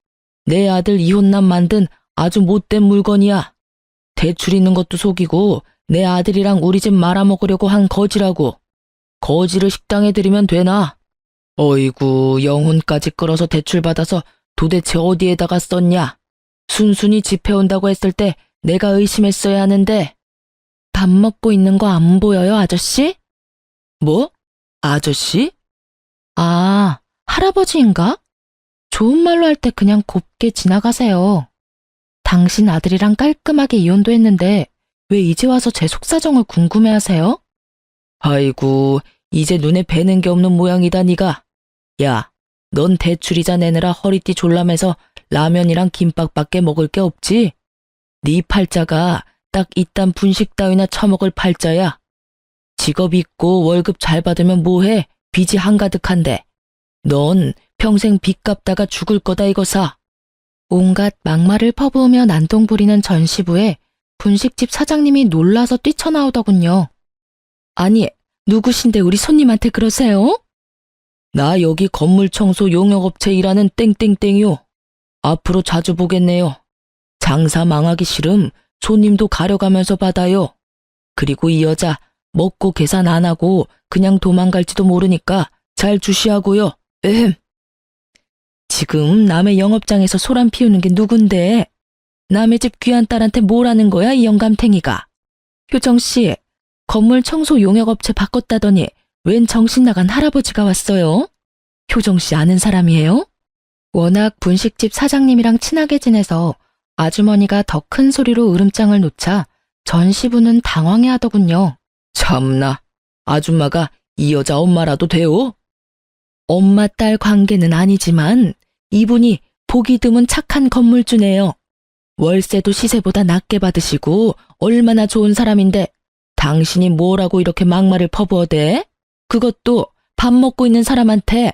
B: 내 아들 이혼남 만든 아주 못된 물건이야. 대출 있는 것도 속이고 내 아들이랑 우리 집 말아먹으려고 한 거지라고. 거지를 식당에 들이면 되나? 어이구, 영혼까지 끌어서 대출받아서 도대체 어디에다가 썼냐? 순순히 집해온다고 했을 때 내가 의심했어야 하는데.
A: 밥 먹고 있는 거 안 보여요, 아저씨?
B: 뭐? 아저씨?
A: 아, 할아버지인가? 좋은 말로 할 때 그냥 곱게 지나가세요. 당신 아들이랑 깔끔하게 이혼도 했는데 왜 이제 와서 제 속사정을 궁금해하세요?
B: 아이고, 이제 눈에 뵈는 게 없는 모양이다 니가. 야, 넌 대출이자 내느라 허리띠 졸라매서 라면이랑 김밥밖에 먹을 게 없지? 네 팔자가 딱 이딴 분식 따위나 처먹을 팔자야. 직업 있고 월급 잘 받으면 뭐해? 빚이 한가득한데. 넌 평생 빚 갚다가 죽을 거다 이거사.
A: 온갖 막말을 퍼부으며 난동 부리는 전 시부에 분식집 사장님이 놀라서 뛰쳐나오더군요. 아니, 누구신데 우리 손님한테 그러세요?
B: 나 여기 건물 청소 용역업체 일하는 땡땡땡이요. 앞으로 자주 보겠네요. 장사 망하기 싫음 손님도 가려가면서 받아요. 그리고 이 여자 먹고 계산 안 하고 그냥 도망갈지도 모르니까 잘 주시하고요. 지금 남의 영업장에서 소란 피우는 게 누군데? 남의 집 귀한 딸한테 뭘 하는 거야, 이 영감탱이가? 효정씨, 건물 청소 용역업체 바꿨다더니 웬 정신 나간 할아버지가 왔어요? 효정씨 아는 사람이에요?
A: 워낙 분식집 사장님이랑 친하게 지내서 아주머니가 더 큰 소리로 으름장을 놓자 전 시부는 당황해 하더군요.
B: 참나, 아줌마가 이 여자 엄마라도 돼요?
A: 엄마 딸 관계는 아니지만 이분이 보기 드문 착한 건물주네요. 월세도 시세보다 낮게 받으시고 얼마나 좋은 사람인데 당신이 뭐라고 이렇게 막말을 퍼부어대? 그것도 밥 먹고 있는 사람한테.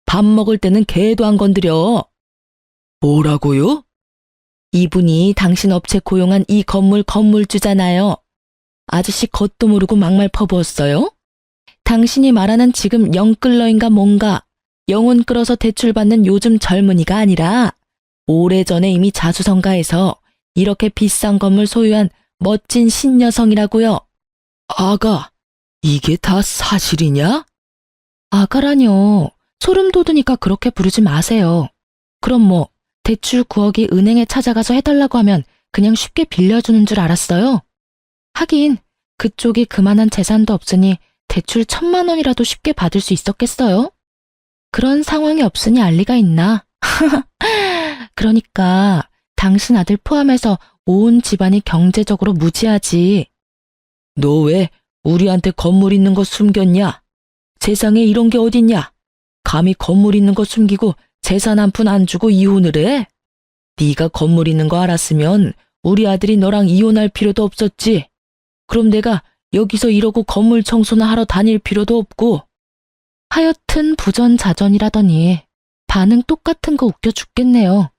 A: 밥 먹을 때는 개도 안 건드려.
B: 뭐라고요?
A: 이분이 당신 업체 고용한 이 건물 건물주잖아요. 아저씨 겉도 모르고 막말 퍼부었어요? 당신이 말하는 지금 영끌러인가 뭔가 영혼 끌어서 대출받는 요즘 젊은이가 아니라 오래전에 이미 자수성가해서 이렇게 비싼 건물 소유한 멋진 신여성이라고요.
B: 아가, 이게 다 사실이냐?
A: 아가라뇨. 소름 돋으니까 그렇게 부르지 마세요. 그럼 뭐 대출 9억이 은행에 찾아가서 해달라고 하면 그냥 쉽게 빌려주는 줄 알았어요? 하긴 그쪽이 그만한 재산도 없으니 대출 1,000만 원이라도 쉽게 받을 수 있었겠어요? 그런 상황이 없으니 알 리가 있나? 그러니까 당신 아들 포함해서 온 집안이 경제적으로 무지하지.
B: 너 왜 우리한테 건물 있는 거 숨겼냐? 세상에 이런 게 어딨냐? 감히 건물 있는 거 숨기고 재산 한 푼 안 주고 이혼을 해? 네가 건물 있는 거 알았으면 우리 아들이 너랑 이혼할 필요도 없었지. 그럼 내가 여기서 이러고 건물 청소나 하러 다닐 필요도 없고.
A: 하여튼 부전자전이라더니 반응 똑같은 거 웃겨 죽겠네요.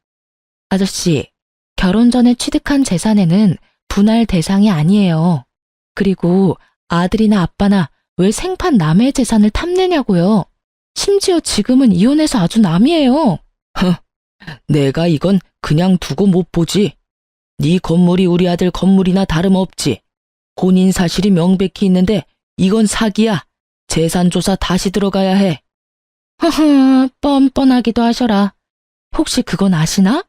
A: 아저씨, 결혼 전에 취득한 재산에는 분할 대상이 아니에요. 그리고 아들이나 아빠나 왜 생판 남의 재산을 탐내냐고요. 심지어 지금은 이혼해서 아주 남이에요.
B: 내가 이건 그냥 두고 못 보지. 네 건물이 우리 아들 건물이나 다름없지. 혼인 사실이 명백히 있는데 이건 사기야. 재산 조사 다시 들어가야 해.
A: 허허, 뻔뻔하기도 하셔라. 혹시 그건 아시나?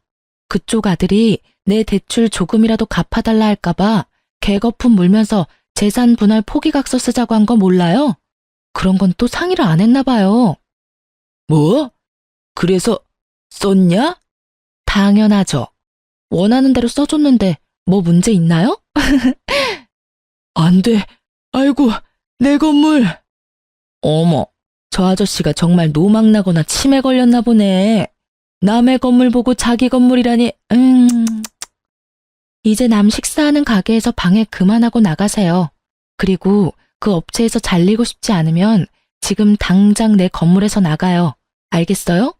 A: 그쪽 아들이 내 대출 조금이라도 갚아달라 할까봐 개거품 물면서 재산 분할 포기각서 쓰자고 한 거 몰라요? 그런 건 또 상의를 안 했나 봐요.
B: 뭐? 그래서 썼냐?
A: 당연하죠. 원하는 대로 써줬는데 뭐 문제 있나요?
B: 안 돼. 아이고, 내 건물. 어머, 저 아저씨가 정말 노망나거나 치매 걸렸나 보네. 남의 건물 보고 자기 건물이라니.
A: 이제 남 식사하는 가게에서 방해 그만하고 나가세요. 그리고 그 업체에서 잘리고 싶지 않으면 지금 당장 내 건물에서 나가요. 알겠어요?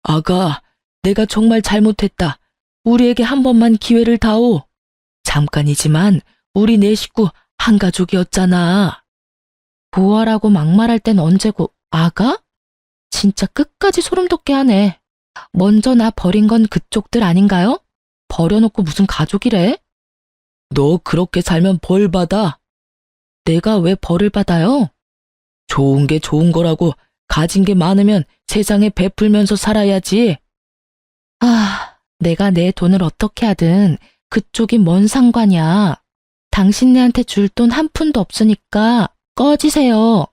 B: 아가, 내가 정말 잘못했다. 우리에게 한 번만 기회를 다오. 잠깐이지만 우리 네 식구 한 가족이었잖아.
A: 보아라고 막말할 땐 언제고, 아가? 진짜 끝까지 소름 돋게 하네. 먼저 나 버린 건 그쪽들 아닌가요? 버려놓고 무슨 가족이래?
B: 너 그렇게 살면 벌 받아.
A: 내가 왜 벌을 받아요?
B: 좋은 게 좋은 거라고 가진 게 많으면 세상에 베풀면서 살아야지.
A: 아, 내가 내 돈을 어떻게 하든 그쪽이 뭔 상관이야. 당신네한테 줄 돈 한 푼도 없으니까 꺼지세요.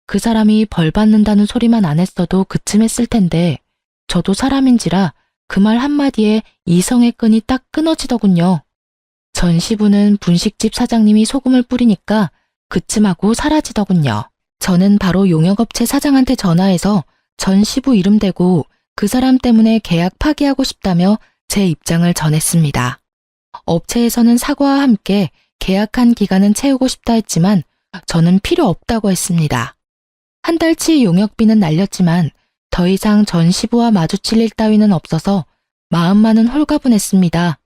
A: 그 사람이 벌 받는다는 소리만 안 했어도 그쯤 했을 텐데 저도 사람인지라 그 말 한마디에 이성의 끈이 딱 끊어지더군요. 전시부는 분식집 사장님이 소금을 뿌리니까 그쯤 하고 사라지더군요. 저는 바로 용역업체 사장한테 전화해서 전시부 이름 대고 그 사람 때문에 계약 파기하고 싶다며 제 입장을 전했습니다. 업체에서는 사과와 함께 계약한 기간은 채우고 싶다 했지만 저는 필요 없다고 했습니다. 한 달치 용역비는 날렸지만 더 이상 전시부와 마주칠 일 따위는 없어서 마음만은 홀가분했습니다.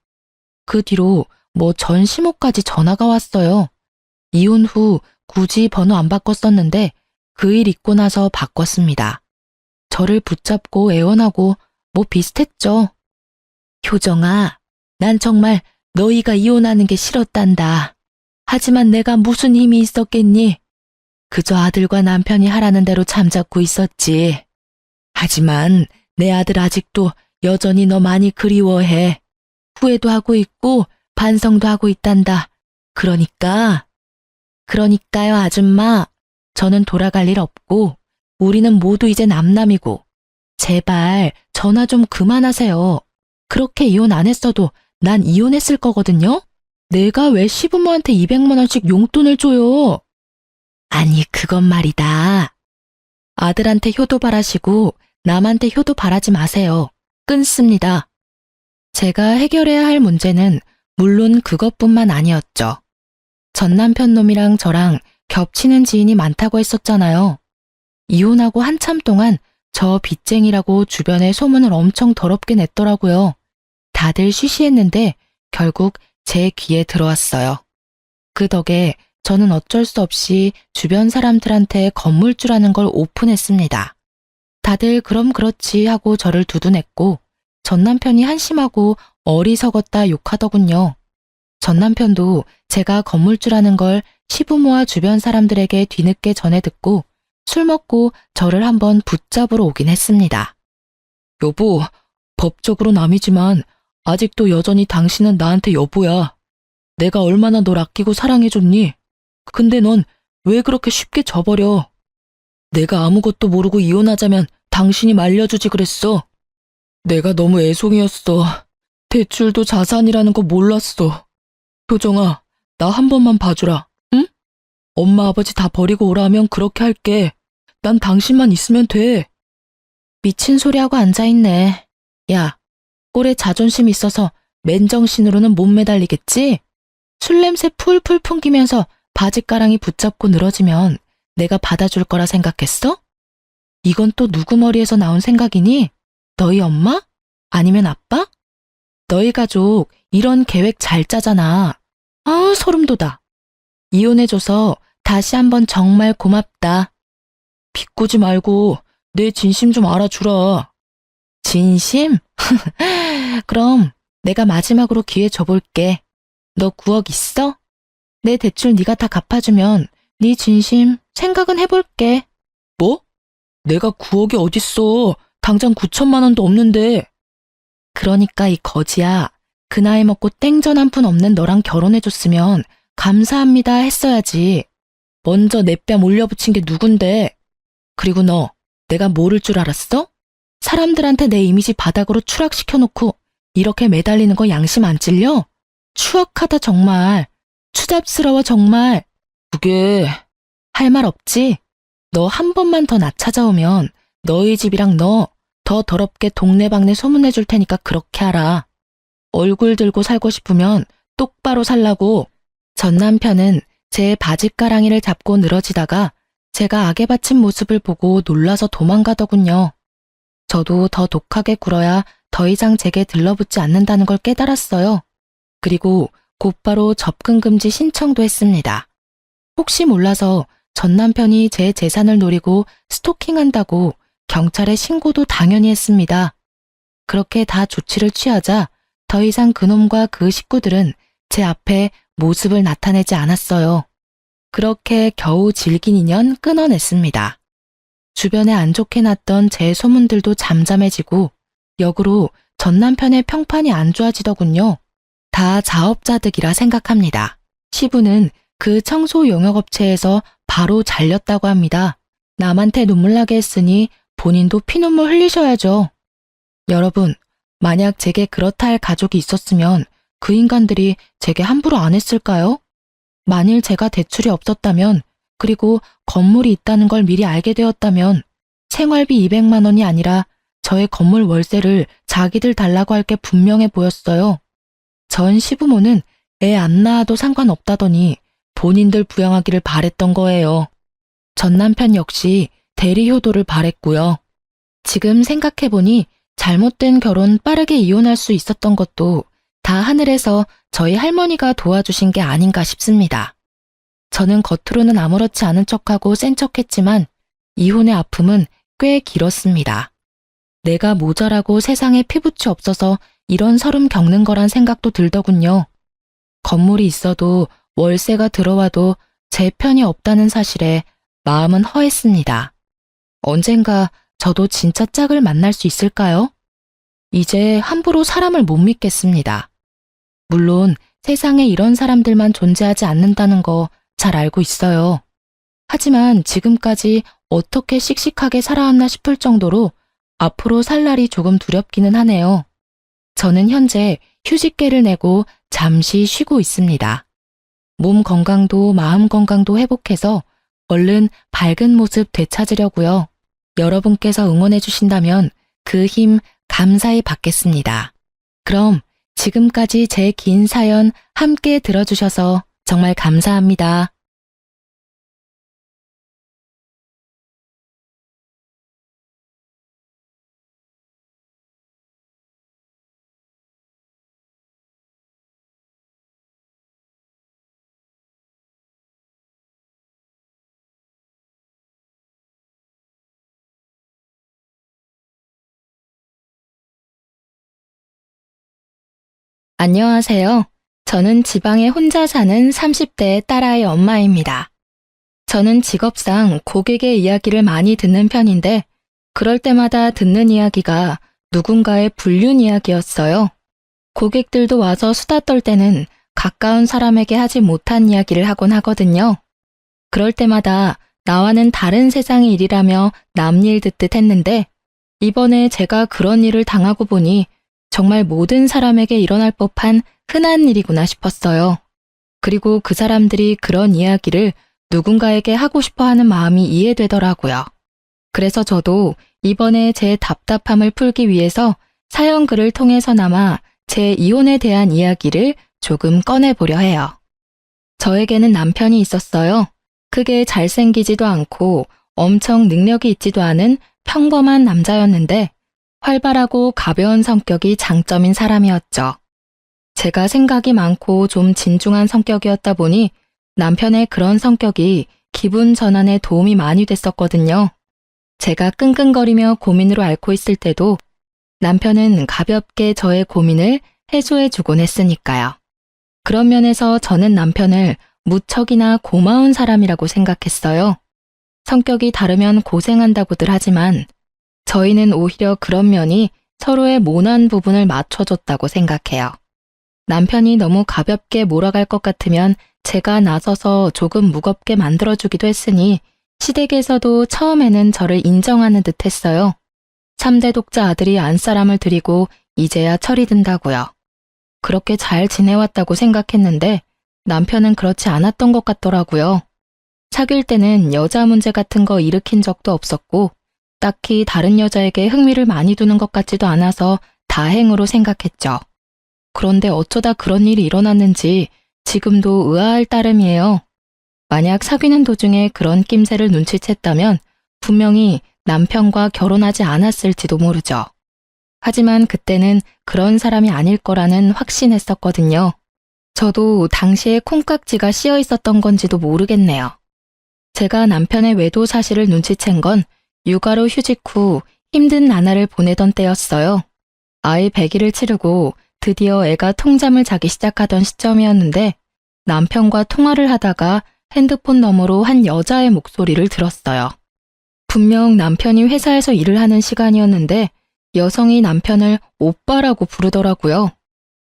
A: 그 뒤로 뭐 전시모까지 전화가 왔어요. 이혼 후 굳이 번호 안 바꿨었는데 그 일 있고 나서 바꿨습니다. 저를 붙잡고 애원하고 뭐 비슷했죠. 효정아, 난 정말 너희가 이혼하는 게 싫었단다. 하지만 내가 무슨 힘이 있었겠니? 그저 아들과 남편이 하라는 대로 잠자코 있었지. 하지만 내 아들 아직도 여전히 너 많이 그리워해. 후회도 하고 있고 반성도 하고 있단다. 그러니까요, 아줌마. 저는 돌아갈 일 없고 우리는 모두 이제 남남이고 제발 전화 좀 그만하세요. 그렇게 이혼 안 했어도 난 이혼했을 거거든요. 내가 왜 시부모한테 200만 원씩 용돈을 줘요? 아니, 그건 말이다. 아들한테 효도 바라시고 남한테 효도 바라지 마세요. 끊습니다. 제가 해결해야 할 문제는 물론 그것뿐만 아니었죠. 전 남편 놈이랑 저랑 겹치는 지인이 많다고 했었잖아요. 이혼하고 한참 동안 저 빚쟁이라고 주변에 소문을 엄청 더럽게 냈더라고요. 다들 쉬쉬했는데 결국 제 귀에 들어왔어요. 그 덕에 저는 어쩔 수 없이 주변 사람들한테 건물주라는 걸 오픈했습니다. 다들 그럼 그렇지 하고 저를 두둔했고 전 남편이 한심하고 어리석었다 욕하더군요. 전 남편도 제가 건물주라는 걸 시부모와 주변 사람들에게 뒤늦게 전해 듣고 술 먹고 저를 한번 붙잡으러 오긴 했습니다.
B: 여보, 법적으로 남이지만 아직도 여전히 당신은 나한테 여보야. 내가 얼마나 널 아끼고 사랑해줬니? 근데 넌 왜 그렇게 쉽게 져버려? 내가 아무것도 모르고 이혼하자면 당신이 말려주지 그랬어. 내가 너무 애송이었어. 대출도 자산이라는 거 몰랐어. 효정아, 나 한 번만 봐주라, 응? 엄마 아버지 다 버리고 오라 하면 그렇게 할게. 난 당신만 있으면 돼. 미친 소리하고 앉아있네. 야, 꼴에 자존심 있어서 맨정신으로는 못 매달리겠지? 술 냄새 풀풀 풍기면서 바짓가랑이 붙잡고 늘어지면 내가 받아줄 거라 생각했어? 이건 또 누구 머리에서 나온 생각이니? 너희 엄마? 아니면 아빠? 너희 가족 이런 계획 잘 짜잖아. 아, 소름 돋아. 이혼해줘서 다시 한번 정말 고맙다. 비꼬지 말고 내 진심 좀 알아주라. 진심? 그럼 내가 마지막으로 기회 줘볼게. 너 9억 있어? 내 대출 네가 다 갚아주면 네 진심 생각은 해볼게. 뭐? 내가 9억이 어딨어. 당장 9천만 원도 없는데. 그러니까 이 거지야. 그 나이 먹고 땡전 한 푼 없는 너랑 결혼해줬으면 감사합니다 했어야지. 먼저 내 뺨 올려붙인 게 누군데. 그리고 너 내가 모를 줄 알았어? 사람들한테 내 이미지 바닥으로 추락시켜놓고 이렇게 매달리는 거 양심 안 찔려? 추악하다 정말. 추잡스러워 정말. 그게 할 말 없지? 너 한 번만 더 나 찾아오면 너희 집이랑 너 더 더럽게 동네방네 소문내줄 테니까 그렇게 하라. 얼굴 들고 살고 싶으면 똑바로 살라고. 전 남편은 제 바짓가랑이를 잡고 늘어지다가 제가 악에 바친 모습을 보고 놀라서 도망가더군요. 저도 더 독하게 굴어야 더 이상 제게 들러붙지 않는다는 걸 깨달았어요. 그리고 곧바로 접근 금지 신청도 했습니다. 혹시 몰라서 전 남편이 제 재산을 노리고 스토킹한다고 경찰에 신고도 당연히 했습니다. 그렇게 다 조치를 취하자 더 이상 그놈과 그 식구들은 제 앞에 모습을 나타내지 않았어요. 그렇게 겨우 질긴 인연 끊어냈습니다. 주변에 안 좋게 났던 제 소문들도 잠잠해지고 역으로 전 남편의 평판이 안 좋아지더군요. 다 자업자득이라 생각합니다. 시부는 그 청소 용역업체에서 바로 잘렸다고 합니다. 남한테 눈물 나게 했으니 본인도 피눈물 흘리셔야죠. 여러분, 만약 제게 그렇다 할 가족이 있었으면 그 인간들이 제게 함부로 안 했을까요? 만일 제가 대출이 없었다면, 그리고 건물이 있다는 걸 미리 알게 되었다면 생활비 200만 원이 아니라 저의 건물 월세를 자기들 달라고 할 게 분명해 보였어요. 전 시부모는 애 안 낳아도 상관없다더니 본인들 부양하기를 바랬던 거예요. 전 남편 역시 대리 효도를 바랬고요. 지금 생각해보니 잘못된 결혼 빠르게 이혼할 수 있었던 것도 다 하늘에서 저희 할머니가 도와주신 게 아닌가 싶습니다. 저는 겉으로는 아무렇지 않은 척하고 센 척했지만 이혼의 아픔은 꽤 길었습니다. 내가 모자라고 세상에 피부치 없어서 이런 서름 겪는 거란 생각도 들더군요. 건물이 있어도 월세가 들어와도 제 편이 없다는 사실에 마음은 허했습니다. 언젠가 저도 진짜 짝을 만날 수 있을까요? 이제 함부로 사람을 못 믿겠습니다. 물론 세상에 이런 사람들만 존재하지 않는다는 거 잘 알고 있어요. 하지만 지금까지 어떻게 씩씩하게 살아왔나 싶을 정도로 앞으로 살 날이 조금 두렵기는 하네요. 저는 현재 휴직계를 내고 잠시 쉬고 있습니다. 몸 건강도 마음 건강도 회복해서 얼른 밝은 모습 되찾으려고요. 여러분께서 응원해 주신다면 그 힘 감사히 받겠습니다. 그럼 지금까지 제 긴 사연 함께 들어주셔서 정말 감사합니다. 안녕하세요. 저는 지방에 혼자 사는 30대 딸아이 엄마입니다. 저는 직업상 고객의 이야기를 많이 듣는 편인데 그럴 때마다 듣는 이야기가 누군가의 불륜 이야기였어요. 고객들도 와서 수다 떨 때는 가까운 사람에게 하지 못한 이야기를 하곤 하거든요. 그럴 때마다 나와는 다른 세상의 일이라며 남 일 듣듯 했는데 이번에 제가 그런 일을 당하고 보니 정말 모든 사람에게 일어날 법한 흔한 일이구나 싶었어요. 그리고 그 사람들이 그런 이야기를 누군가에게 하고 싶어 하는 마음이 이해되더라고요. 그래서 저도
A: 이번에 제 답답함을 풀기 위해서 사연 글을 통해서나마 제 이혼에 대한 이야기를 조금 꺼내보려 해요. 저에게는 남편이 있었어요. 크게 잘생기지도 않고 엄청 능력이 있지도 않은 평범한 남자였는데 활발하고 가벼운 성격이 장점인 사람이었죠. 제가 생각이 많고 좀 진중한 성격이었다 보니 남편의 그런 성격이 기분 전환에 도움이 많이 됐었거든요. 제가 끙끙거리며 고민으로 앓고 있을 때도 남편은 가볍게 저의 고민을 해소해주곤 했으니까요. 그런 면에서 저는 남편을 무척이나 고마운 사람이라고 생각했어요. 성격이 다르면 고생한다고들 하지만 저희는 오히려 그런 면이 서로의 모난 부분을 맞춰줬다고 생각해요. 남편이 너무 가볍게 몰아갈 것 같으면 제가 나서서 조금 무겁게 만들어주기도 했으니 시댁에서도 처음에는 저를 인정하는 듯 했어요. 3대 독자 아들이 안사람을 들이고 이제야 철이 든다고요. 그렇게 잘 지내왔다고 생각했는데 남편은 그렇지 않았던 것 같더라고요. 사귈 때는 여자 문제 같은 거 일으킨 적도 없었고 딱히 다른 여자에게 흥미를 많이 두는 것 같지도 않아서 다행으로 생각했죠. 그런데 어쩌다 그런 일이 일어났는지 지금도 의아할 따름이에요. 만약 사귀는 도중에 그런 낌새를 눈치챘다면 분명히 남편과 결혼하지 않았을지도 모르죠. 하지만 그때는 그런 사람이 아닐 거라는 확신했었거든요. 저도 당시에 콩깍지가 씌어 있었던 건지도 모르겠네요. 제가 남편의 외도 사실을 눈치챈 건 육아로 휴직 후 힘든 나날을 보내던 때였어요. 아이 100일을 치르고 드디어 애가 통잠을 자기 시작하던 시점이었는데 남편과 통화를 하다가 핸드폰 너머로 한 여자의 목소리를 들었어요. 분명 남편이 회사에서 일을 하는 시간이었는데 여성이 남편을 오빠라고 부르더라고요.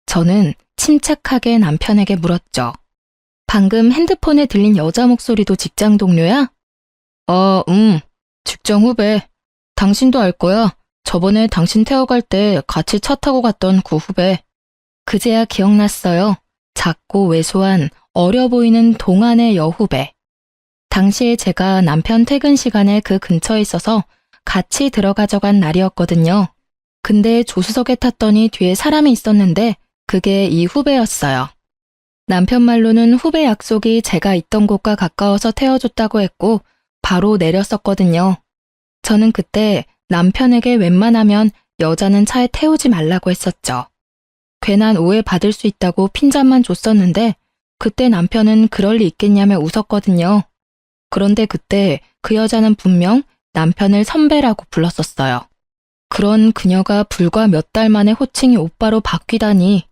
A: 저는 침착하게 남편에게 물었죠. 방금 핸드폰에 들린 여자 목소리도 직장 동료야? 직장 후배. 당신도 알 거야. 저번에 당신 태워갈 때 같이 차 타고 갔던 그 후배. 그제야 기억났어요. 작고 왜소한 어려 보이는 동안의 여후배. 당시에 제가 남편 퇴근 시간에 그 근처에 있어서 같이 들어가져간 날이었거든요. 근데 조수석에 탔더니 뒤에 사람이 있었는데 그게 이 후배였어요. 남편 말로는 후배 약속이 제가 있던 곳과 가까워서 태워줬다고 했고 바로 내렸었거든요. 저는 그때 남편에게 웬만하면 여자는 차에 태우지 말라고 했었죠. 괜한 오해 받을 수 있다고 핀잔만 줬었는데 그때 남편은 그럴 리 있겠냐며 웃었거든요. 그런데 그때 그 여자는 분명 남편을 선배라고 불렀었어요. 그런 그녀가 불과 몇 달 만에 호칭이 오빠로 바뀌다니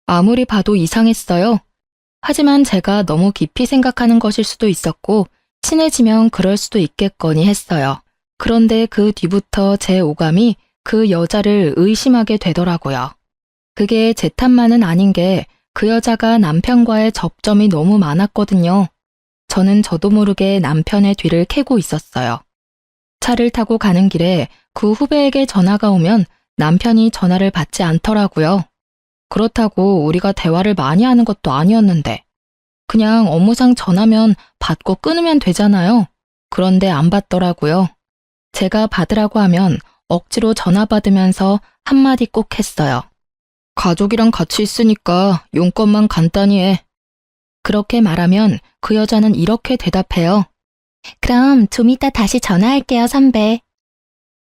A: 아무리 봐도 이상했어요. 하지만 제가 너무 깊이 생각하는 것일 수도 있었고 친해지면 그럴 수도 있겠거니 했어요. 그런데 그 뒤부터 제 오감이 그 여자를 의심하게 되더라고요. 그게 제 탓만은 아닌 게 그 여자가 남편과의 접점이 너무 많았거든요. 저는 저도 모르게 남편의 뒤를 캐고 있었어요. 차를 타고 가는 길에 그 후배에게 전화가 오면 남편이 전화를 받지 않더라고요. 그렇다고 우리가 대화를 많이 하는 것도 아니었는데 그냥 업무상 전화면 받고 끊으면 되잖아요. 그런데 안 받더라고요. 제가 받으라고 하면 억지로 전화 받으면서 한마디 꼭 했어요. 가족이랑 같이 있으니까 용건만 간단히 해. 그렇게 말하면 그 여자는 이렇게 대답해요. 그럼 좀 이따 다시 전화할게요, 선배.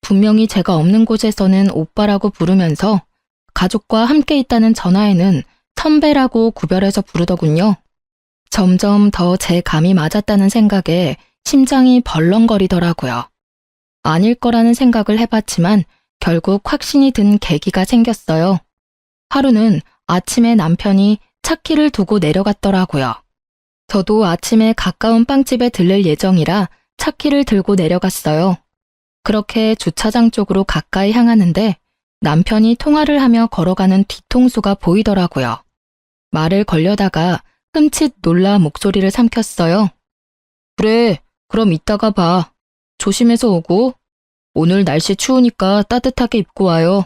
A: 분명히 제가 없는 곳에서는 오빠라고 부르면서 가족과 함께 있다는 전화에는 선배라고 구별해서 부르더군요. 점점 더 제 감이 맞았다는 생각에 심장이 벌렁거리더라고요. 아닐 거라는 생각을 해봤지만 결국 확신이 든 계기가 생겼어요. 하루는 아침에 남편이 차키를 두고 내려갔더라고요. 저도 아침에 가까운 빵집에 들릴 예정이라 차키를 들고 내려갔어요. 그렇게 주차장 쪽으로 가까이 향하는데 남편이 통화를 하며 걸어가는 뒤통수가 보이더라고요. 말을 걸려다가 흠칫 놀라 목소리를 삼켰어요. 그래, 그럼 이따가 봐. 조심해서 오고. 오늘 날씨 추우니까 따뜻하게 입고 와요.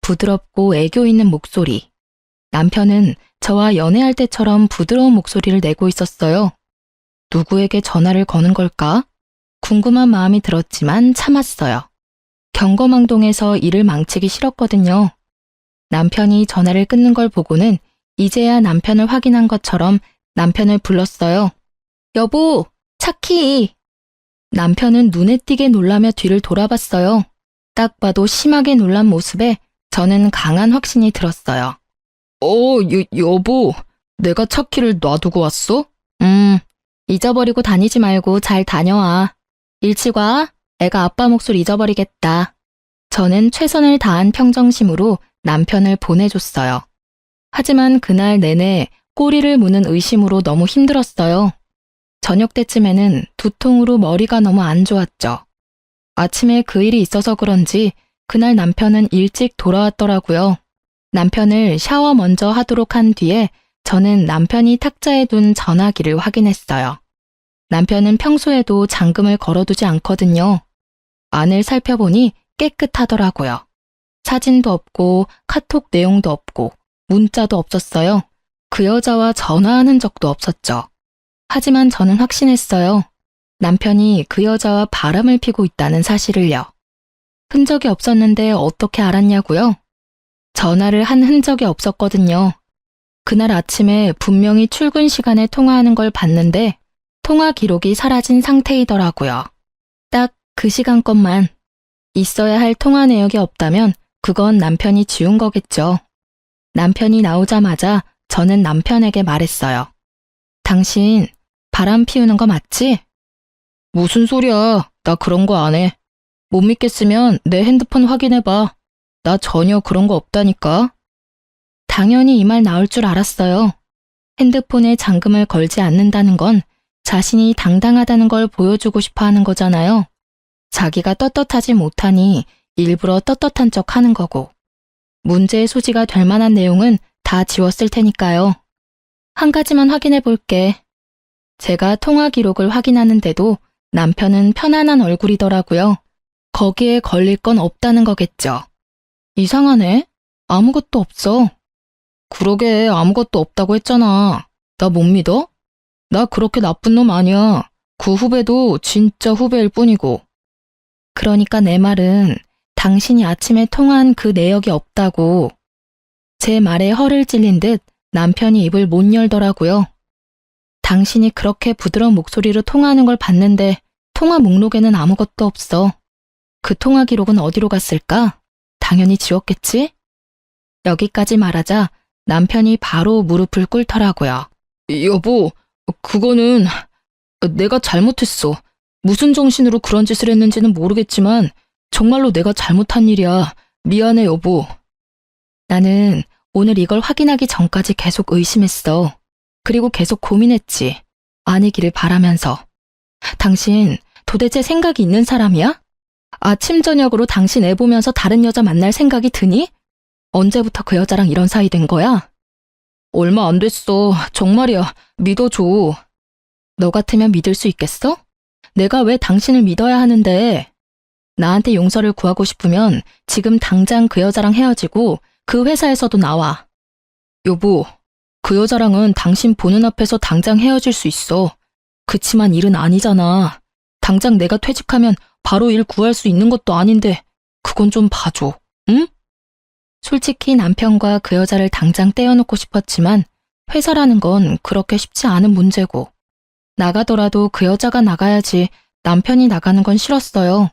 A: 부드럽고 애교 있는 목소리. 남편은 저와 연애할 때처럼 부드러운 목소리를 내고 있었어요. 누구에게 전화를 거는 걸까? 궁금한 마음이 들었지만 참았어요. 경거망동해서 일을 망치기 싫었거든요. 남편이 전화를 끊는 걸 보고는 이제야 남편을 확인한 것처럼 남편을 불렀어요. 여보, 차키! 남편은 눈에 띄게 놀라며 뒤를 돌아봤어요. 딱 봐도 심하게 놀란 모습에 저는 강한 확신이 들었어요.
B: 여보, 내가 차키를 놔두고 왔어?
A: 잊어버리고 다니지 말고 잘 다녀와. 일찍 와. 애가 아빠 몫을 잊어버리겠다. 저는 최선을 다한 평정심으로 남편을 보내줬어요. 하지만 그날 내내 꼬리를 무는 의심으로 너무 힘들었어요. 저녁 때쯤에는 두통으로 머리가 너무 안 좋았죠. 아침에 그 일이 있어서 그런지 그날 남편은 일찍 돌아왔더라고요. 남편을 샤워 먼저 하도록 한 뒤에 저는 남편이 탁자에 둔 전화기를 확인했어요. 남편은 평소에도 잠금을 걸어두지 않거든요. 안을 살펴보니 깨끗하더라고요. 사진도 없고 카톡 내용도 없고 문자도 없었어요. 그 여자와 전화하는 적도 없었죠. 하지만 저는 확신했어요. 남편이 그 여자와 바람을 피고 있다는 사실을요. 흔적이 없었는데 어떻게 알았냐고요? 전화를 한 흔적이 없었거든요. 그날 아침에 분명히 출근 시간에 통화하는 걸 봤는데 통화 기록이 사라진 상태이더라고요. 딱 그 시간 것만. 있어야 할 통화 내역이 없다면 그건 남편이 지운 거겠죠. 남편이 나오자마자 저는 남편에게 말했어요. 당신 바람 피우는 거 맞지?
B: 무슨 소리야. 나 그런 거 안 해. 못 믿겠으면 내 핸드폰 확인해봐. 나 전혀 그런 거 없다니까.
A: 당연히 이 말 나올 줄 알았어요. 핸드폰에 잠금을 걸지 않는다는 건 자신이 당당하다는 걸 보여주고 싶어 하는 거잖아요. 자기가 떳떳하지 못하니 일부러 떳떳한 척 하는 거고. 문제의 소지가 될 만한 내용은 다 지웠을 테니까요. 한 가지만 확인해 볼게. 제가 통화 기록을 확인하는데도 남편은 편안한 얼굴이더라고요. 거기에 걸릴 건 없다는 거겠죠. 이상하네. 아무것도 없어.
B: 그러게 아무것도 없다고 했잖아. 나 못 믿어? 나 그렇게 나쁜 놈 아니야. 그 후배도 진짜 후배일 뿐이고.
A: 그러니까 내 말은 당신이 아침에 통화한 그 내역이 없다고. 제 말에 허를 찔린 듯 남편이 입을 못 열더라고요. 당신이 그렇게 부드러운 목소리로 통화하는 걸 봤는데 통화 목록에는 아무것도 없어. 그 통화 기록은 어디로 갔을까? 당연히 지웠겠지? 여기까지 말하자 남편이 바로 무릎을 꿇더라고요.
B: 여보, 그거는 내가 잘못했어. 무슨 정신으로 그런 짓을 했는지는 모르겠지만 정말로 내가 잘못한 일이야. 미안해, 여보.
A: 나는 오늘 이걸 확인하기 전까지 계속 의심했어. 그리고 계속 고민했지. 아니기를 바라면서. 당신 도대체 생각이 있는 사람이야? 아침 저녁으로 당신 애 보면서 다른 여자 만날 생각이 드니? 언제부터 그 여자랑 이런 사이 된 거야?
B: 얼마 안 됐어. 정말이야. 믿어줘.
A: 너 같으면 믿을 수 있겠어? 내가 왜 당신을 믿어야 하는데? 나한테 용서를 구하고 싶으면 지금 당장 그 여자랑 헤어지고 그 회사에서도 나와.
B: 여보, 그 여자랑은 당신 보는 앞에서 당장 헤어질 수 있어.
A: 그치만 일은 아니잖아.
B: 당장 내가 퇴직하면 바로 일 구할 수 있는 것도 아닌데 그건 좀 봐줘. 응?
A: 솔직히 남편과 그 여자를 당장 떼어놓고 싶었지만 회사라는 건 그렇게 쉽지 않은 문제고 나가더라도 그 여자가 나가야지 남편이 나가는 건 싫었어요.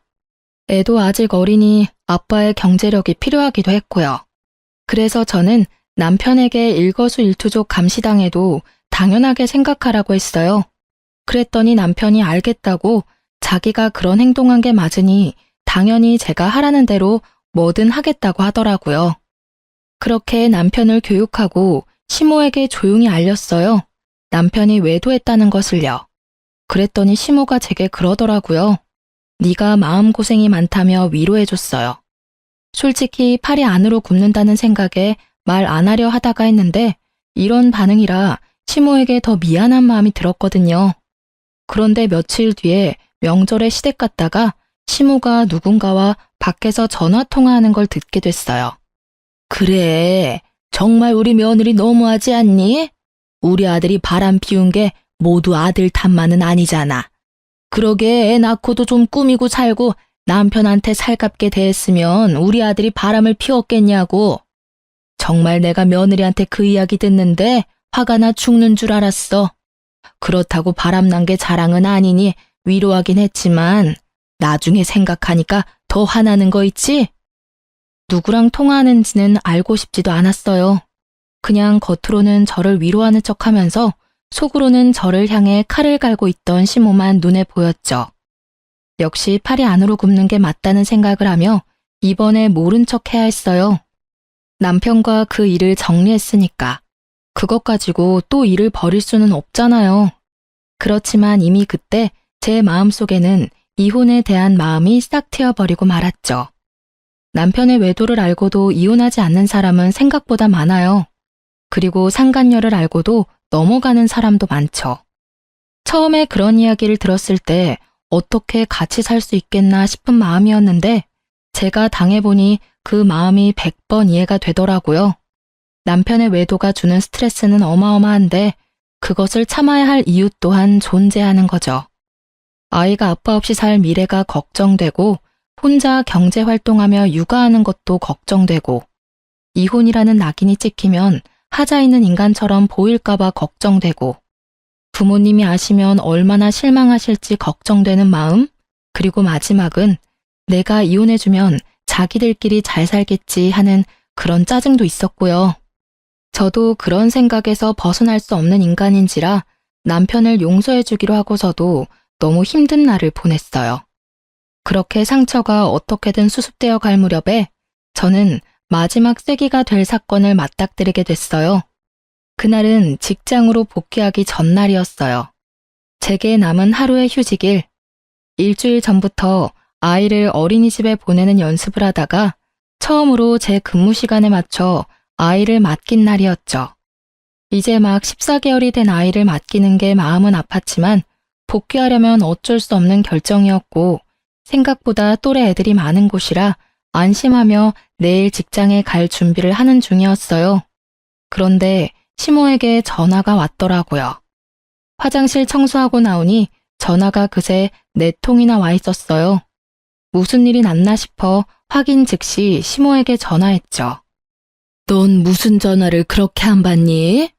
A: 애도 아직 어리니 아빠의 경제력이 필요하기도 했고요. 그래서 저는 남편에게 일거수일투족 감시당해도 당연하게 생각하라고 했어요. 그랬더니 남편이 알겠다고 자기가 그런 행동한 게 맞으니 당연히 제가 하라는 대로 뭐든 하겠다고 하더라고요. 그렇게 남편을 교육하고 시모에게 조용히 알렸어요. 남편이 외도했다는 것을요. 그랬더니 시모가 제게 그러더라고요. 네가 마음고생이 많다며 위로해줬어요. 솔직히 팔이 안으로 굽는다는 생각에 말 안 하려 하다가 했는데 이런 반응이라 시모에게 더 미안한 마음이 들었거든요. 그런데 며칠 뒤에 명절에 시댁 갔다가 시모가 누군가와 밖에서 전화 통화하는 걸 듣게 됐어요.
B: 그래, 정말 우리 며느리 너무하지 않니? 우리 아들이 바람 피운 게 모두 아들 탓만은 아니잖아. 그러게 애 낳고도 좀 꾸미고 살고 남편한테 살갑게 대했으면 우리 아들이 바람을 피웠겠냐고. 정말 내가 며느리한테 그 이야기 듣는데 화가 나 죽는 줄 알았어. 그렇다고 바람난 게 자랑은 아니니 위로하긴 했지만 나중에 생각하니까 더 화나는 거 있지? 누구랑 통화하는지는 알고 싶지도 않았어요. 그냥 겉으로는 저를 위로하는 척하면서 속으로는 저를 향해 칼을 갈고 있던 시모만 눈에 보였죠. 역시 팔이 안으로 굽는 게 맞다는 생각을 하며 이번에 모른 척 해야 했어요. 남편과 그 일을 정리했으니까. 그것 가지고 또 일을 벌일 수는 없잖아요. 그렇지만 이미 그때 제 마음속에는 이혼에 대한 마음이 싹 트여버리고 말았죠. 남편의 외도를 알고도 이혼하지 않는 사람은 생각보다 많아요. 그리고 상간녀를 알고도 넘어가는 사람도 많죠. 처음에 그런 이야기를 들었을 때 어떻게 같이 살 수 있겠나 싶은 마음이었는데 제가 당해보니 그 마음이 100번 이해가 되더라고요. 남편의 외도가 주는 스트레스는 어마어마한데 그것을 참아야 할 이유 또한 존재하는 거죠. 아이가 아빠 없이 살 미래가 걱정되고 혼자 경제활동하며 육아하는 것도 걱정되고 이혼이라는 낙인이 찍히면 하자 있는 인간처럼 보일까봐 걱정되고 부모님이 아시면 얼마나 실망하실지 걱정되는 마음, 그리고 마지막은 내가 이혼해주면 자기들끼리 잘 살겠지 하는 그런 짜증도 있었고요. 저도 그런 생각에서 벗어날 수 없는 인간인지라 남편을 용서해주기로 하고서도 너무 힘든 날을 보냈어요. 그렇게 상처가 어떻게든 수습되어 갈 무렵에 저는 마지막 쐐기가 될 사건을 맞닥뜨리게 됐어요. 그날은 직장으로 복귀하기 전날이었어요. 제게 남은 하루의 휴직일. 일주일 전부터 아이를 어린이집에 보내는 연습을 하다가 처음으로 제 근무 시간에 맞춰 아이를 맡긴 날이었죠. 이제 막 14개월이 된 아이를 맡기는 게 마음은 아팠지만 복귀하려면 어쩔 수 없는 결정이었고 생각보다 또래 애들이 많은 곳이라 안심하며 내일 직장에 갈 준비를 하는 중이었어요. 그런데 시모에게 전화가 왔더라고요. 화장실 청소하고 나오니 전화가 그새 4통이나 와 있었어요. 무슨 일이 났나 싶어 확인 즉시 시모에게 전화했죠. 넌 무슨 전화를 그렇게 안 받니?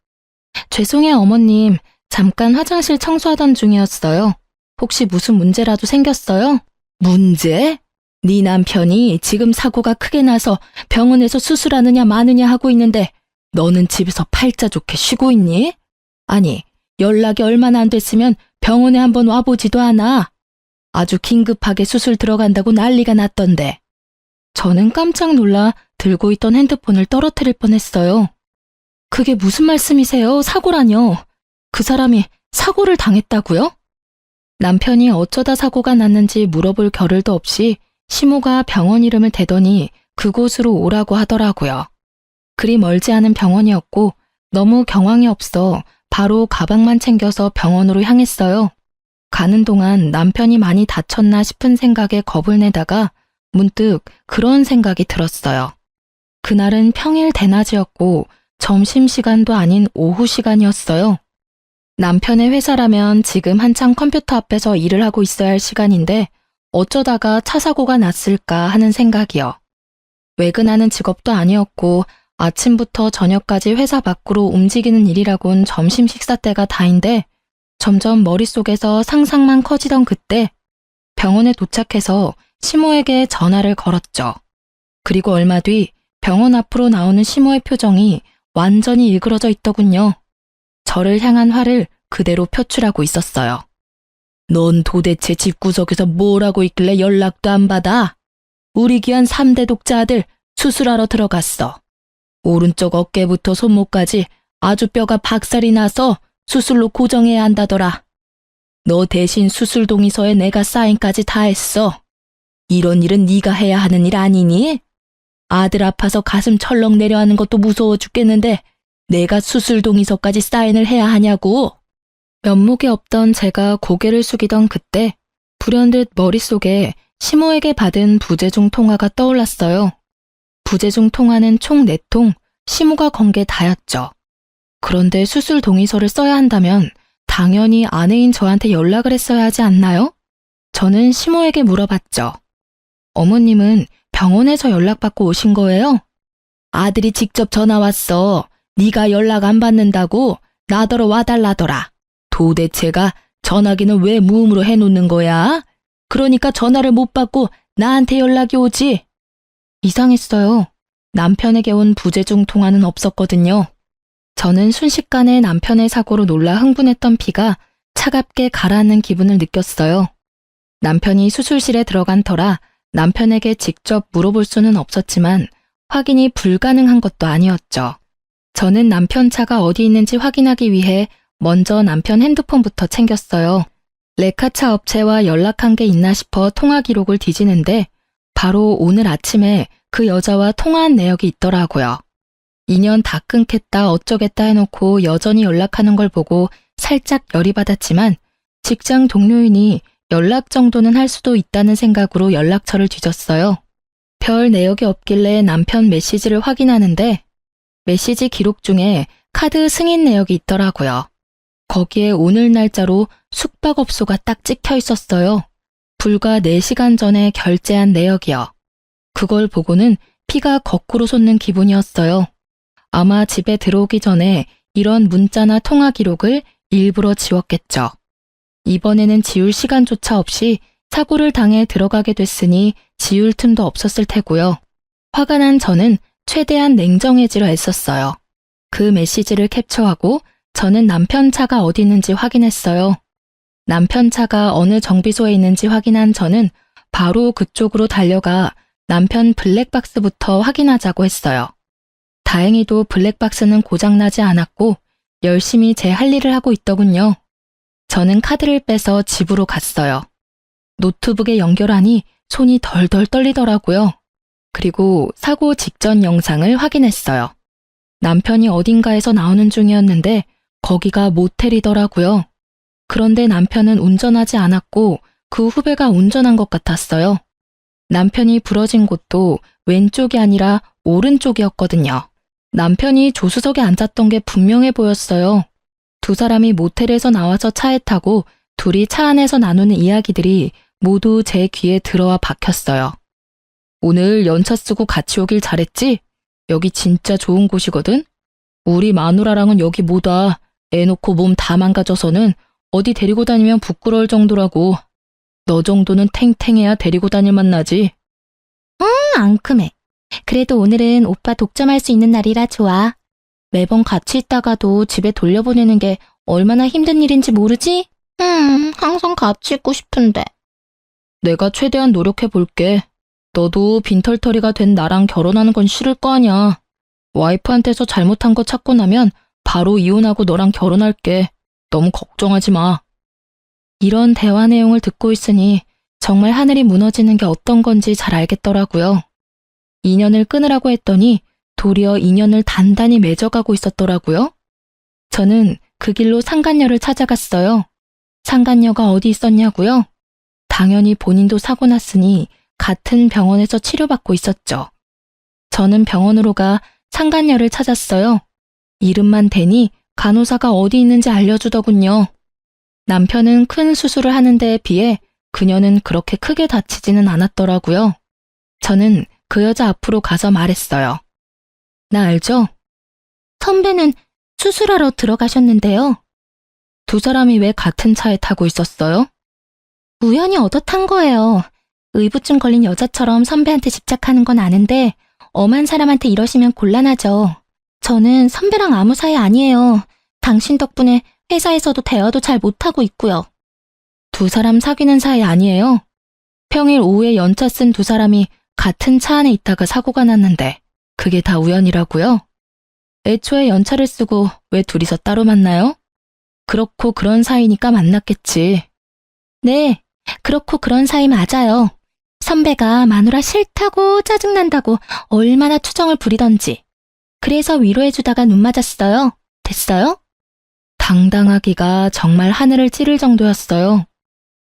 B: 죄송해요, 어머님. 잠깐 화장실 청소하던 중이었어요. 혹시 무슨 문제라도 생겼어요? 문제? 네 남편이 지금 사고가 크게 나서 병원에서 수술하느냐 마느냐 하고 있는데 너는 집에서 팔자 좋게 쉬고 있니? 아니, 연락이 얼마나 안 됐으면 병원에 한번 와보지도 않아. 아주 긴급하게 수술 들어간다고 난리가 났던데. 저는 깜짝 놀라 들고 있던 핸드폰을 떨어뜨릴 뻔했어요. 그게 무슨 말씀이세요? 사고라뇨. 그 사람이 사고를 당했다고요? 남편이 어쩌다 사고가 났는지 물어볼 겨를도 없이 시모가 병원 이름을 대더니 그곳으로 오라고 하더라고요. 그리 멀지 않은 병원이었고 너무 경황이 없어 바로 가방만 챙겨서 병원으로 향했어요. 가는 동안 남편이 많이 다쳤나 싶은 생각에 겁을 내다가 문득 그런 생각이 들었어요. 그날은 평일 대낮이었고 점심시간도 아닌 오후 시간이었어요. 남편의 회사라면 지금 한창 컴퓨터 앞에서 일을 하고 있어야 할 시간인데 어쩌다가 차 사고가 났을까 하는 생각이요. 외근하는 직업도 아니었고 아침부터 저녁까지 회사 밖으로 움직이는 일이라곤 점심 식사 때가 다인데 점점 머릿속에서 상상만 커지던 그때 병원에 도착해서 시모에게 전화를 걸었죠. 그리고 얼마 뒤 병원 앞으로 나오는 시모의 표정이 완전히 일그러져 있더군요. 저를 향한 화를 그대로 표출하고 있었어요. 넌 도대체 집구석에서 뭘 하고 있길래 연락도 안 받아? 우리 귀한 3대 독자 아들 수술하러 들어갔어. 오른쪽 어깨부터 손목까지 아주 뼈가 박살이 나서 수술로 고정해야 한다더라. 너 대신 수술 동의서에 내가 사인까지 다 했어. 이런 일은 네가 해야 하는 일 아니니? 아들 아파서 가슴 철렁 내려하는 것도 무서워 죽겠는데 내가 수술 동의서까지 사인을 해야 하냐고. 면목이 없던 제가 고개를 숙이던 그때 불현듯 머릿속에 시모에게 받은 부재중 통화가 떠올랐어요. 부재중 통화는 총 4통, 시모가 건 게 다였죠. 그런데 수술 동의서를 써야 한다면 당연히 아내인 저한테 연락을 했어야 하지 않나요? 저는 시모에게 물어봤죠.
A: 어머님은 병원에서 연락받고 오신 거예요? 아들이 직접 전화 왔어. 네가 연락 안 받는다고 나더러 와달라더라. 도대체가 전화기는 왜 무음으로 해놓는 거야? 그러니까 전화를 못 받고 나한테 연락이 오지. 이상했어요. 남편에게 온 부재중 통화는 없었거든요. 저는 순식간에 남편의 사고로 놀라 흥분했던 피가 차갑게 가라앉는 기분을 느꼈어요. 남편이 수술실에 들어간 터라 남편에게 직접 물어볼 수는 없었지만 확인이 불가능한 것도 아니었죠. 저는 남편 차가 어디 있는지 확인하기 위해 먼저 남편 핸드폰부터 챙겼어요. 레카차 업체와 연락한 게 있나 싶어 통화 기록을 뒤지는데 바로 오늘 아침에 그 여자와 통화한 내역이 있더라고요. 인연 다 끊겠다 어쩌겠다 해놓고 여전히 연락하는 걸 보고 살짝 열이 받았지만 직장 동료이니 연락 정도는 할 수도 있다는 생각으로 연락처를 뒤졌어요. 별 내역이 없길래 남편 메시지를 확인하는데 메시지 기록 중에 카드 승인 내역이 있더라고요. 거기에 오늘 날짜로 숙박업소가 딱 찍혀 있었어요. 불과 4시간 전에 결제한 내역이요. 그걸 보고는 피가 거꾸로 솟는 기분이었어요. 아마 집에 들어오기 전에 이런 문자나 통화 기록을 일부러 지웠겠죠. 이번에는 지울 시간조차 없이 사고를 당해 들어가게 됐으니 지울 틈도 없었을 테고요. 화가 난 저는 최대한 냉정해지려 애썼어요. 그 메시지를 캡처하고 저는 남편 차가 어디 있는지 확인했어요. 남편 차가 어느 정비소에 있는지 확인한 저는 바로 그쪽으로 달려가 남편 블랙박스부터 확인하자고 했어요. 다행히도 블랙박스는 고장나지 않았고 열심히 제 할 일을 하고 있더군요. 저는 카드를 빼서 집으로 갔어요. 노트북에 연결하니 손이 덜덜 떨리더라고요. 그리고 사고 직전 영상을 확인했어요. 남편이 어딘가에서 나오는 중이었는데 거기가 모텔이더라고요. 그런데 남편은 운전하지 않았고 그 후배가 운전한 것 같았어요. 남편이 부러진 곳도 왼쪽이 아니라 오른쪽이었거든요. 남편이 조수석에 앉았던 게 분명해 보였어요. 두 사람이 모텔에서 나와서 차에 타고 둘이 차 안에서 나누는 이야기들이 모두 제 귀에 들어와 박혔어요. 오늘 연차 쓰고 같이 오길 잘했지? 여기 진짜 좋은 곳이거든? 우리 마누라랑은 여기 못 와. 애 놓고 몸 다 망가져서는 어디 데리고 다니면 부끄러울 정도라고. 너 정도는 탱탱해야 데리고 다닐 만나지.
C: 앙큼해. 그래도 오늘은 오빠 독점할 수 있는 날이라 좋아. 매번 같이 있다가도 집에 돌려보내는 게 얼마나 힘든 일인지 모르지? 항상 같이 있고 싶은데.
B: 내가 최대한 노력해 볼게. 너도 빈털터리가 된 나랑 결혼하는 건 싫을 거 아냐. 와이프한테서 잘못한 거 찾고 나면 바로 이혼하고 너랑 결혼할게. 너무 걱정하지 마.
A: 이런 대화 내용을 듣고 있으니 정말 하늘이 무너지는 게 어떤 건지 잘 알겠더라고요. 인연을 끊으라고 했더니 도리어 인연을 단단히 맺어가고 있었더라고요. 저는 그 길로 상간녀를 찾아갔어요. 상간녀가 어디 있었냐고요? 당연히 본인도 사고 났으니 같은 병원에서 치료받고 있었죠. 저는 병원으로 가 상간녀를 찾았어요. 이름만 대니 간호사가 어디 있는지 알려주더군요. 남편은 큰 수술을 하는 데에 비해 그녀는 그렇게 크게 다치지는 않았더라고요. 저는 그 여자 앞으로 가서 말했어요. 나 알죠?
C: 선배는 수술하러 들어가셨는데요.
A: 두 사람이 왜 같은 차에 타고 있었어요?
C: 우연히 얻어 탄 거예요. 의부증 걸린 여자처럼 선배한테 집착하는 건 아는데 엄한 사람한테 이러시면 곤란하죠. 저는 선배랑 아무 사이 아니에요. 당신 덕분에 회사에서도 대화도 잘 못하고 있고요.
A: 두 사람 사귀는 사이 아니에요? 평일 오후에 연차 쓴 두 사람이 같은 차 안에 있다가 사고가 났는데 그게 다 우연이라고요? 애초에 연차를 쓰고 왜 둘이서 따로 만나요? 그렇고 그런 사이니까 만났겠지.
C: 네, 그렇고 그런 사이 맞아요. 선배가 마누라 싫다고 짜증난다고 얼마나 투정을 부리던지. 그래서 위로해주다가 눈 맞았어요. 됐어요?
A: 당당하기가 정말 하늘을 찌를 정도였어요.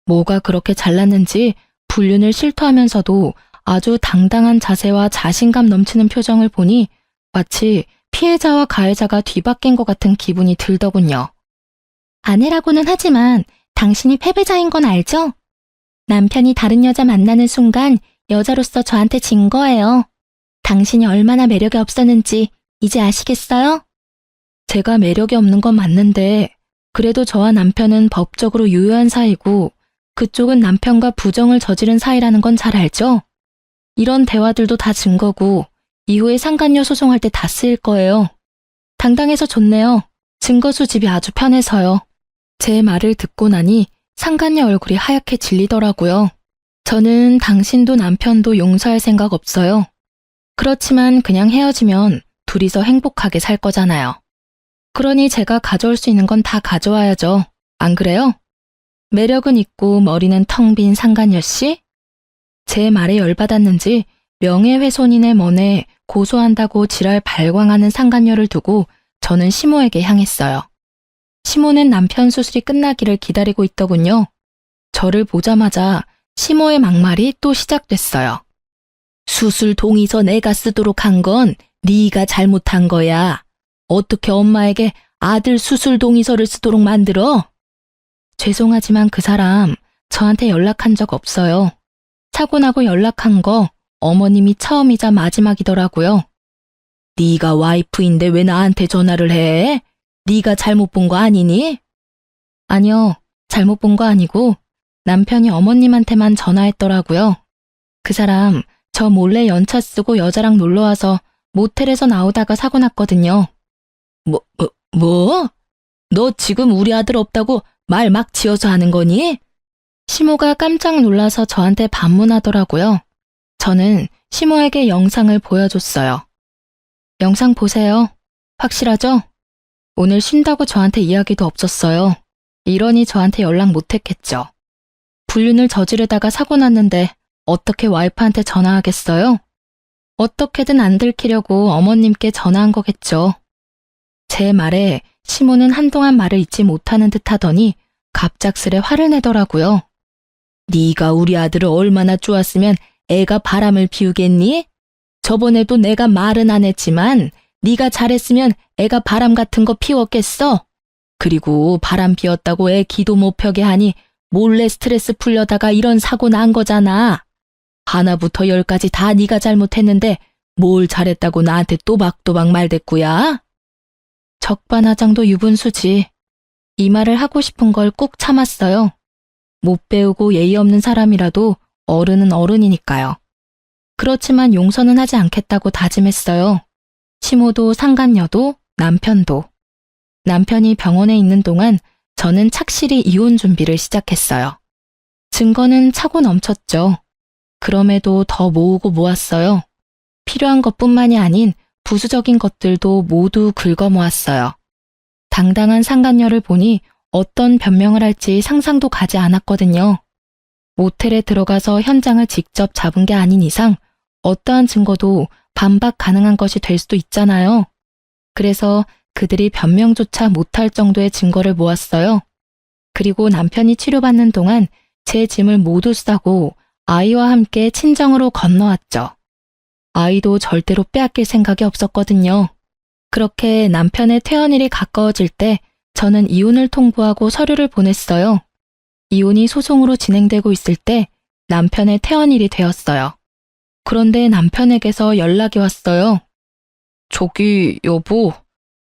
A: 뭐가 그렇게 잘났는지 불륜을 실토하면서도 아주 당당한 자세와 자신감 넘치는 표정을 보니 마치 피해자와 가해자가 뒤바뀐 것 같은 기분이 들더군요.
C: 아내라고는 하지만 당신이 패배자인 건 알죠? 남편이 다른 여자 만나는 순간 여자로서 저한테 진 거예요. 당신이 얼마나 매력이 없었는지 이제 아시겠어요?
A: 제가 매력이 없는 건 맞는데 그래도 저와 남편은 법적으로 유효한 사이고 그쪽은 남편과 부정을 저지른 사이라는 건 잘 알죠? 이런 대화들도 다 증거고 이후에 상간녀 소송할 때 다 쓰일 거예요. 당당해서 좋네요. 증거 수집이 아주 편해서요. 제 말을 듣고 나니 상간녀 얼굴이 하얗게 질리더라고요. 저는 당신도 남편도 용서할 생각 없어요. 그렇지만 그냥 헤어지면 둘이서 행복하게 살 거잖아요. 그러니 제가 가져올 수 있는 건 다 가져와야죠. 안 그래요? 매력은 있고 머리는 텅 빈 상간녀 씨? 제 말에 열받았는지 명예훼손인의 먼에 고소한다고 지랄 발광하는 상간녀를 두고 저는 시모에게 향했어요. 시모는 남편 수술이 끝나기를 기다리고 있더군요. 저를 보자마자 시모의 막말이 또 시작됐어요. 수술 동의서 내가 쓰도록 한 건 네가 잘못한 거야. 어떻게 엄마에게 아들 수술 동의서를 쓰도록 만들어? 죄송하지만 그 사람 저한테 연락한 적 없어요. 사고 나고 연락한 거 어머님이 처음이자 마지막이더라고요. 네가 와이프인데 왜 나한테 전화를 해? 네가 잘못 본 거 아니니? 아니요, 잘못 본 거 아니고 남편이 어머님한테만 전화했더라고요. 그 사람 저 몰래 연차 쓰고 여자랑 놀러와서 모텔에서 나오다가 사고 났거든요. 뭐? 너 지금 우리 아들 없다고 말 막 지어서 하는 거니? 시모가 깜짝 놀라서 저한테 반문하더라고요. 저는 시모에게 영상을 보여줬어요. 영상 보세요. 확실하죠? 오늘 쉰다고 저한테 이야기도 없었어요. 이러니 저한테 연락 못했겠죠. 불륜을 저지르다가 사고 났는데 어떻게 와이프한테 전화하겠어요? 어떻게든 안 들키려고 어머님께 전화한 거겠죠. 제 말에 시모는 한동안 말을 잇지 못하는 듯 하더니 갑작스레 화를 내더라고요. 네가 우리 아들을 얼마나 좋았으면 애가 바람을 피우겠니? 저번에도 내가 말은 안 했지만 네가 잘했으면 애가 바람 같은 거 피웠겠어? 그리고 바람 피웠다고 애 기도 못 펴게 하니 몰래 스트레스 풀려다가 이런 사고 난 거잖아. 하나부터 열까지 다 네가 잘못했는데 뭘 잘했다고 나한테 또박또박 말대꾸야? 적반하장도 유분수지. 이 말을 하고 싶은 걸 꾹 참았어요. 못 배우고 예의 없는 사람이라도 어른은 어른이니까요. 그렇지만 용서는 하지 않겠다고 다짐했어요. 시모도 상간녀도 남편도. 남편이 병원에 있는 동안 저는 착실히 이혼 준비를 시작했어요. 증거는 차고 넘쳤죠. 그럼에도 더 모으고 모았어요. 필요한 것뿐만이 아닌 부수적인 것들도 모두 긁어 모았어요. 당당한 상간녀를 보니 어떤 변명을 할지 상상도 가지 않았거든요. 모텔에 들어가서 현장을 직접 잡은 게 아닌 이상 어떠한 증거도 반박 가능한 것이 될 수도 있잖아요. 그래서 그들이 변명조차 못할 정도의 증거를 모았어요. 그리고 남편이 치료받는 동안 제 짐을 모두 싸고 아이와 함께 친정으로 건너왔죠. 아이도 절대로 빼앗길 생각이 없었거든요. 그렇게 남편의 퇴원일이 가까워질 때 저는 이혼을 통보하고 서류를 보냈어요. 이혼이 소송으로 진행되고 있을 때 남편의 퇴원일이 되었어요. 그런데 남편에게서 연락이 왔어요. 저기 여보,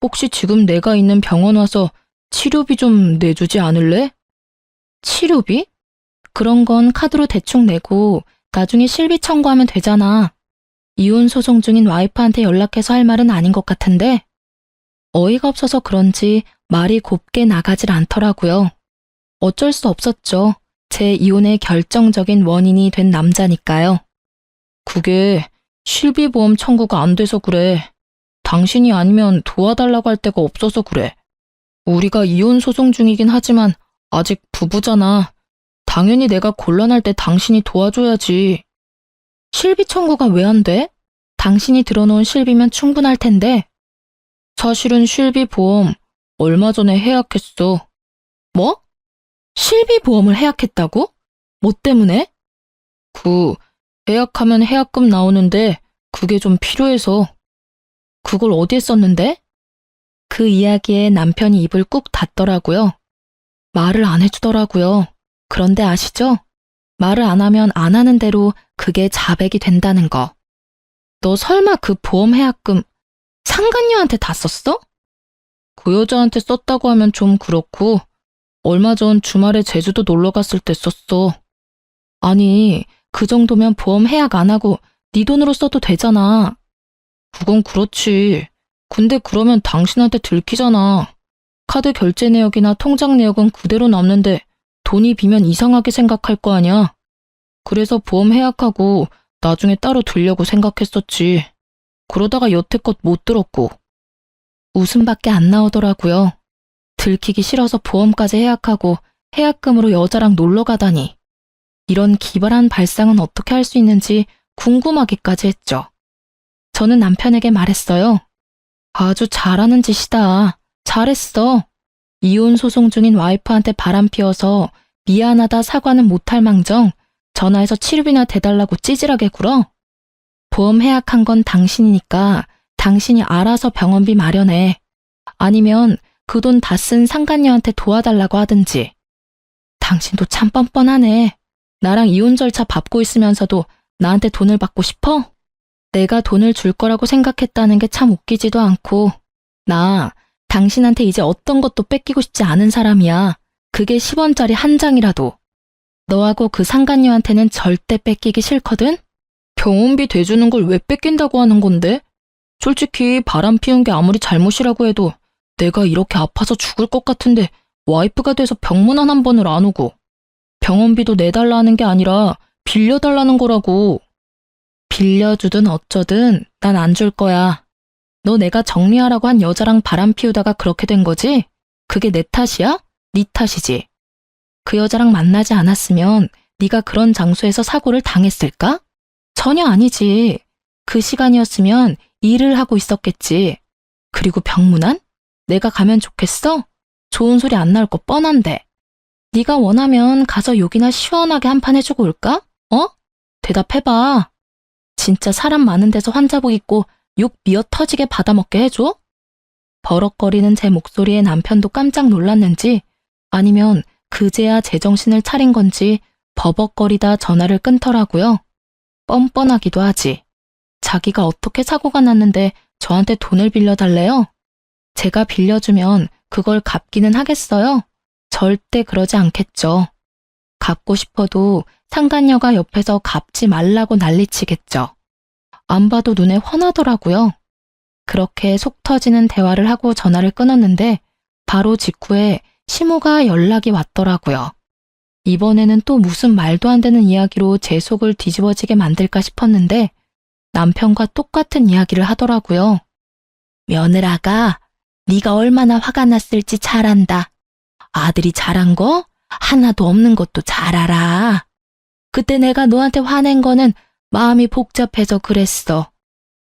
A: 혹시 지금 내가 있는 병원 와서 치료비 좀 내주지 않을래? 치료비? 그런 건 카드로 대충 내고 나중에 실비 청구하면 되잖아. 이혼 소송 중인 와이프한테 연락해서 할 말은 아닌 것 같은데 어이가 없어서 그런지 말이 곱게 나가질 않더라고요. 어쩔 수 없었죠. 제 이혼의 결정적인 원인이 된 남자니까요. 그게 실비보험 청구가 안 돼서 그래. 당신이 아니면 도와달라고 할 데가 없어서 그래. 우리가 이혼 소송 중이긴 하지만 아직 부부잖아. 당연히 내가 곤란할 때 당신이 도와줘야지. 실비 청구가 왜 안 돼? 당신이 들어놓은 실비면 충분할 텐데. 사실은 실비보험 얼마 전에 해약했어. 뭐? 실비보험을 해약했다고? 뭐 때문에? 해약하면 해약금 나오는데 그게 좀 필요해서. 그걸 어디에 썼는데? 그 이야기에 남편이 입을 꾹 닫더라고요. 말을 안 해주더라고요. 그런데 아시죠? 말을 안 하면 안 하는 대로
C: 그게 자백이 된다는 거. 너 설마 그 보험 해약금 상간녀한테 다 썼어?
B: 그 여자한테 썼다고 하면 좀 그렇고 얼마 전 주말에 제주도 놀러 갔을 때 썼어.
C: 아니, 그 정도면 보험 해약 안 하고 네 돈으로 써도 되잖아.
B: 그건 그렇지. 근데 그러면 당신한테 들키잖아. 카드 결제 내역이나 통장 내역은 그대로 남는데 돈이 비면 이상하게 생각할 거 아니야. 그래서 보험 해약하고 나중에 따로 들려고 생각했었지. 그러다가 여태껏 못 들었고.
C: 웃음밖에 안 나오더라고요. 들키기 싫어서 보험까지 해약하고 해약금으로 여자랑 놀러 가다니. 이런 기발한 발상은 어떻게 할 수 있는지 궁금하기까지 했죠. 저는 남편에게 말했어요. 아주 잘하는 짓이다. 잘했어. 이혼 소송 중인 와이프한테 바람 피워서 미안하다 사과는 못할 망정 전화해서 치료비나 대달라고 찌질하게 굴어. 보험 해약한 건 당신이니까 당신이 알아서 병원비 마련해. 아니면 그 돈 다 쓴 상간녀한테 도와달라고 하든지. 당신도 참 뻔뻔하네. 나랑 이혼 절차 밟고 있으면서도 나한테 돈을 받고 싶어? 내가 돈을 줄 거라고 생각했다는 게 참 웃기지도 않고. 나 당신한테 이제 어떤 것도 뺏기고 싶지 않은 사람이야. 그게 10원짜리 한 장이라도. 너하고 그 상간녀한테는 절대 뺏기기 싫거든?
B: 병원비 대주는 걸 왜 뺏긴다고 하는 건데? 솔직히 바람 피운 게 아무리 잘못이라고 해도 내가 이렇게 아파서 죽을 것 같은데 와이프가 돼서 병문안 한 번을 안 오고 병원비도 내달라는 게 아니라 빌려달라는 거라고.
C: 빌려주든 어쩌든 난 안 줄 거야. 너 내가 정리하라고 한 여자랑 바람 피우다가 그렇게 된 거지? 그게 내 탓이야? 네 탓이지. 그 여자랑 만나지 않았으면 네가 그런 장소에서 사고를 당했을까? 전혀 아니지. 그 시간이었으면 일을 하고 있었겠지. 그리고 병문안? 내가 가면 좋겠어? 좋은 소리 안 나올 거 뻔한데. 네가 원하면 가서 욕이나 시원하게 한 판 해주고 올까? 어? 대답해봐. 진짜 사람 많은 데서 환자복 입고 욕 미어 터지게 받아먹게 해줘? 버럭거리는 제 목소리에 남편도 깜짝 놀랐는지 아니면 그제야 제정신을 차린 건지 버벅거리다 전화를 끊더라고요. 뻔뻔하기도 하지. 자기가 어떻게 사고가 났는데 저한테 돈을 빌려달래요? 제가 빌려주면 그걸 갚기는 하겠어요? 절대 그러지 않겠죠. 갚고 싶어도 상간녀가 옆에서 갚지 말라고 난리치겠죠. 안 봐도 눈에 훤하더라고요. 그렇게 속 터지는 대화를 하고 전화를 끊었는데 바로 직후에 시모가 연락이 왔더라고요. 이번에는 또 무슨 말도 안 되는 이야기로 제 속을 뒤집어지게 만들까 싶었는데 남편과 똑같은 이야기를 하더라고요. 며느라가 네가 얼마나 화가 났을지 잘 안다. 아들이 잘한 거 하나도 없는 것도 잘 알아. 그때 내가 너한테 화낸 거는 마음이 복잡해서 그랬어.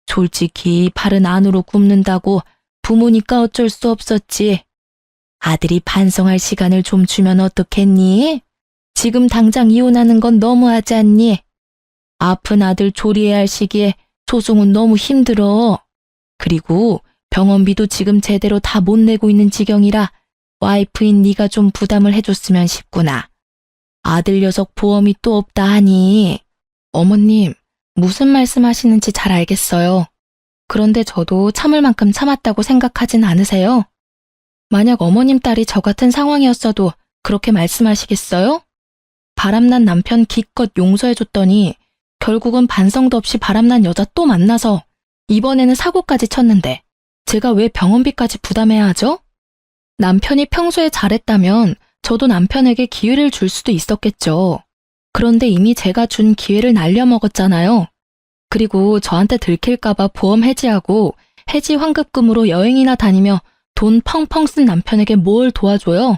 C: 솔직히 발은 안으로 굽는다고 부모니까 어쩔 수 없었지. 아들이 반성할 시간을 좀 주면 어떻겠니? 지금 당장 이혼하는 건 너무하지 않니? 아픈 아들 조리해야 할 시기에 소송은 너무 힘들어. 그리고 병원비도 지금 제대로 다 못 내고 있는 지경이라 와이프인 네가 좀 부담을 해줬으면 싶구나. 아들 녀석 보험이 또 없다 하니. 어머님, 무슨 말씀하시는지 잘 알겠어요. 그런데 저도 참을 만큼 참았다고 생각하진 않으세요? 만약 어머님 딸이 저 같은 상황이었어도 그렇게 말씀하시겠어요? 바람난 남편 기껏 용서해줬더니 결국은 반성도 없이 바람난 여자 또 만나서 이번에는 사고까지 쳤는데 제가 왜 병원비까지 부담해야 하죠? 남편이 평소에 잘했다면 저도 남편에게 기회를 줄 수도 있었겠죠. 그런데 이미 제가 준 기회를 날려먹었잖아요. 그리고 저한테 들킬까봐 보험 해지하고 해지 환급금으로 여행이나 다니며 돈 펑펑 쓴 남편에게 뭘 도와줘요?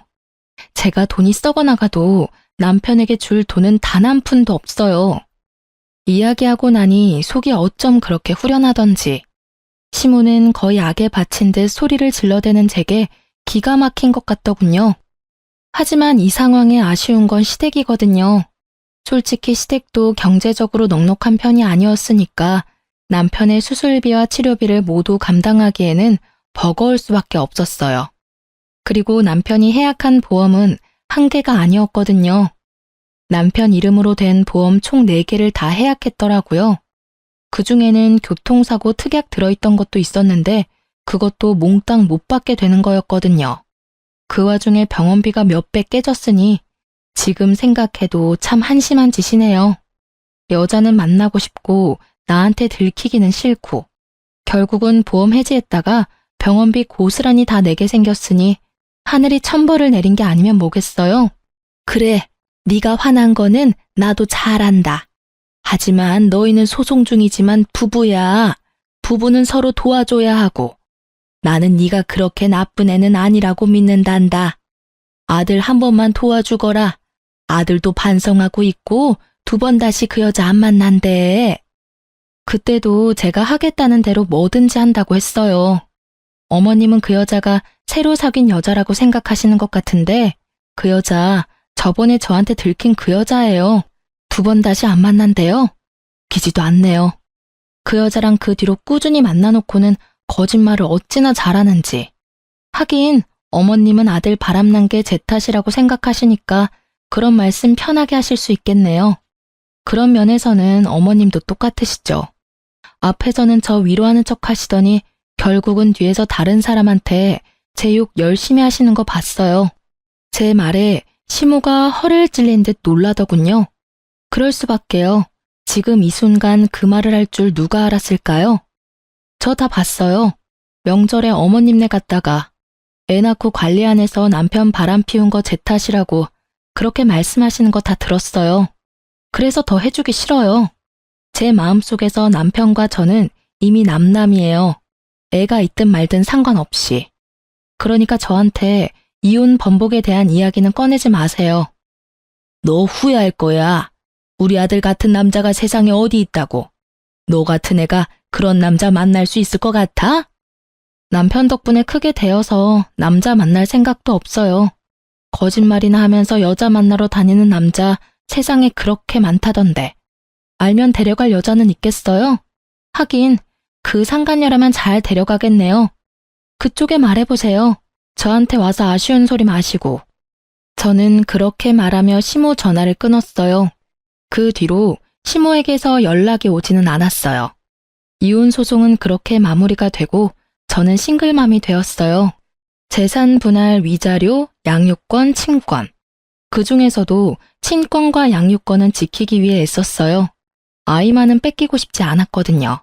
C: 제가 돈이 썩어나가도 남편에게 줄 돈은 단 한 푼도 없어요. 이야기하고 나니 속이 어쩜 그렇게 후련하던지. 시모는 거의 악에 바친 듯 소리를 질러대는 제게 기가 막힌 것 같더군요. 하지만 이 상황에 아쉬운 건 시댁이거든요. 솔직히 시댁도 경제적으로 넉넉한 편이 아니었으니까 남편의 수술비와 치료비를 모두 감당하기에는 버거울 수밖에 없었어요. 그리고 남편이 해약한 보험은 한 개가 아니었거든요.
A: 남편 이름으로 된 보험 총 4개를 다 해약했더라고요. 그중에는 교통사고 특약 들어있던 것도 있었는데 그것도 몽땅 못 받게 되는 거였거든요. 그 와중에 병원비가 몇 배 깨졌으니 지금 생각해도 참 한심한 짓이네요. 여자는 만나고 싶고 나한테 들키기는 싫고 결국은 보험 해지했다가 병원비 고스란히 다 내게 생겼으니 하늘이 천벌을 내린 게 아니면 뭐겠어요? 그래, 네가 화난 거는 나도 잘 안다. 하지만 너희는 소송 중이지만 부부야. 부부는 서로 도와줘야 하고 나는 네가 그렇게 나쁜 애는 아니라고 믿는단다. 아들 한 번만 도와주거라. 아들도 반성하고 있고 2번 다시 그 여자 안 만난대. 그때도 제가 하겠다는 대로 뭐든지 한다고 했어요. 어머님은 그 여자가 새로 사귄 여자라고 생각하시는 것 같은데 그 여자 저번에 저한테 들킨 그 여자예요. 2번 다시 안 만난대요. 기지도 않네요. 그 여자랑 그 뒤로 꾸준히 만나놓고는 거짓말을 어찌나 잘하는지. 하긴 어머님은 아들 바람난 게 제 탓이라고 생각하시니까 그런 말씀 편하게 하실 수 있겠네요. 그런 면에서는 어머님도 똑같으시죠. 앞에서는 저 위로하는 척 하시더니 결국은 뒤에서 다른 사람한테 제 욕 열심히 하시는 거 봤어요. 제 말에 시모가 허를 찔린 듯 놀라더군요. 그럴 수밖에요. 지금 이 순간 그 말을 할 줄 누가 알았을까요? 저 다 봤어요. 명절에 어머님네 갔다가 애 낳고 관리 안 해서 남편 바람 피운 거 제 탓이라고 그렇게 말씀하시는 거 다 들었어요. 그래서 더 해주기 싫어요. 제 마음속에서 남편과 저는 이미 남남이에요. 애가 있든 말든 상관없이. 그러니까 저한테 이혼 번복에 대한 이야기는 꺼내지 마세요. 너 후회할 거야. 우리 아들 같은 남자가 세상에 어디 있다고. 너 같은 애가 그런 남자 만날 수 있을 것 같아? 남편 덕분에 크게 되어서 남자 만날 생각도 없어요. 거짓말이나 하면서 여자 만나러 다니는 남자 세상에 그렇게 많다던데. 알면 데려갈 여자는 있겠어요? 하긴 그 상간녀라면 잘 데려가겠네요. 그쪽에 말해보세요. 저한테 와서 아쉬운 소리 마시고. 저는 그렇게 말하며 시모 전화를 끊었어요. 그 뒤로 시모에게서 연락이 오지는 않았어요. 이혼 소송은 그렇게 마무리가 되고 저는 싱글맘이 되었어요. 재산 분할 위자료, 양육권, 친권. 그 중에서도 친권과 양육권은 지키기 위해 애썼어요. 아이만은 뺏기고 싶지 않았거든요.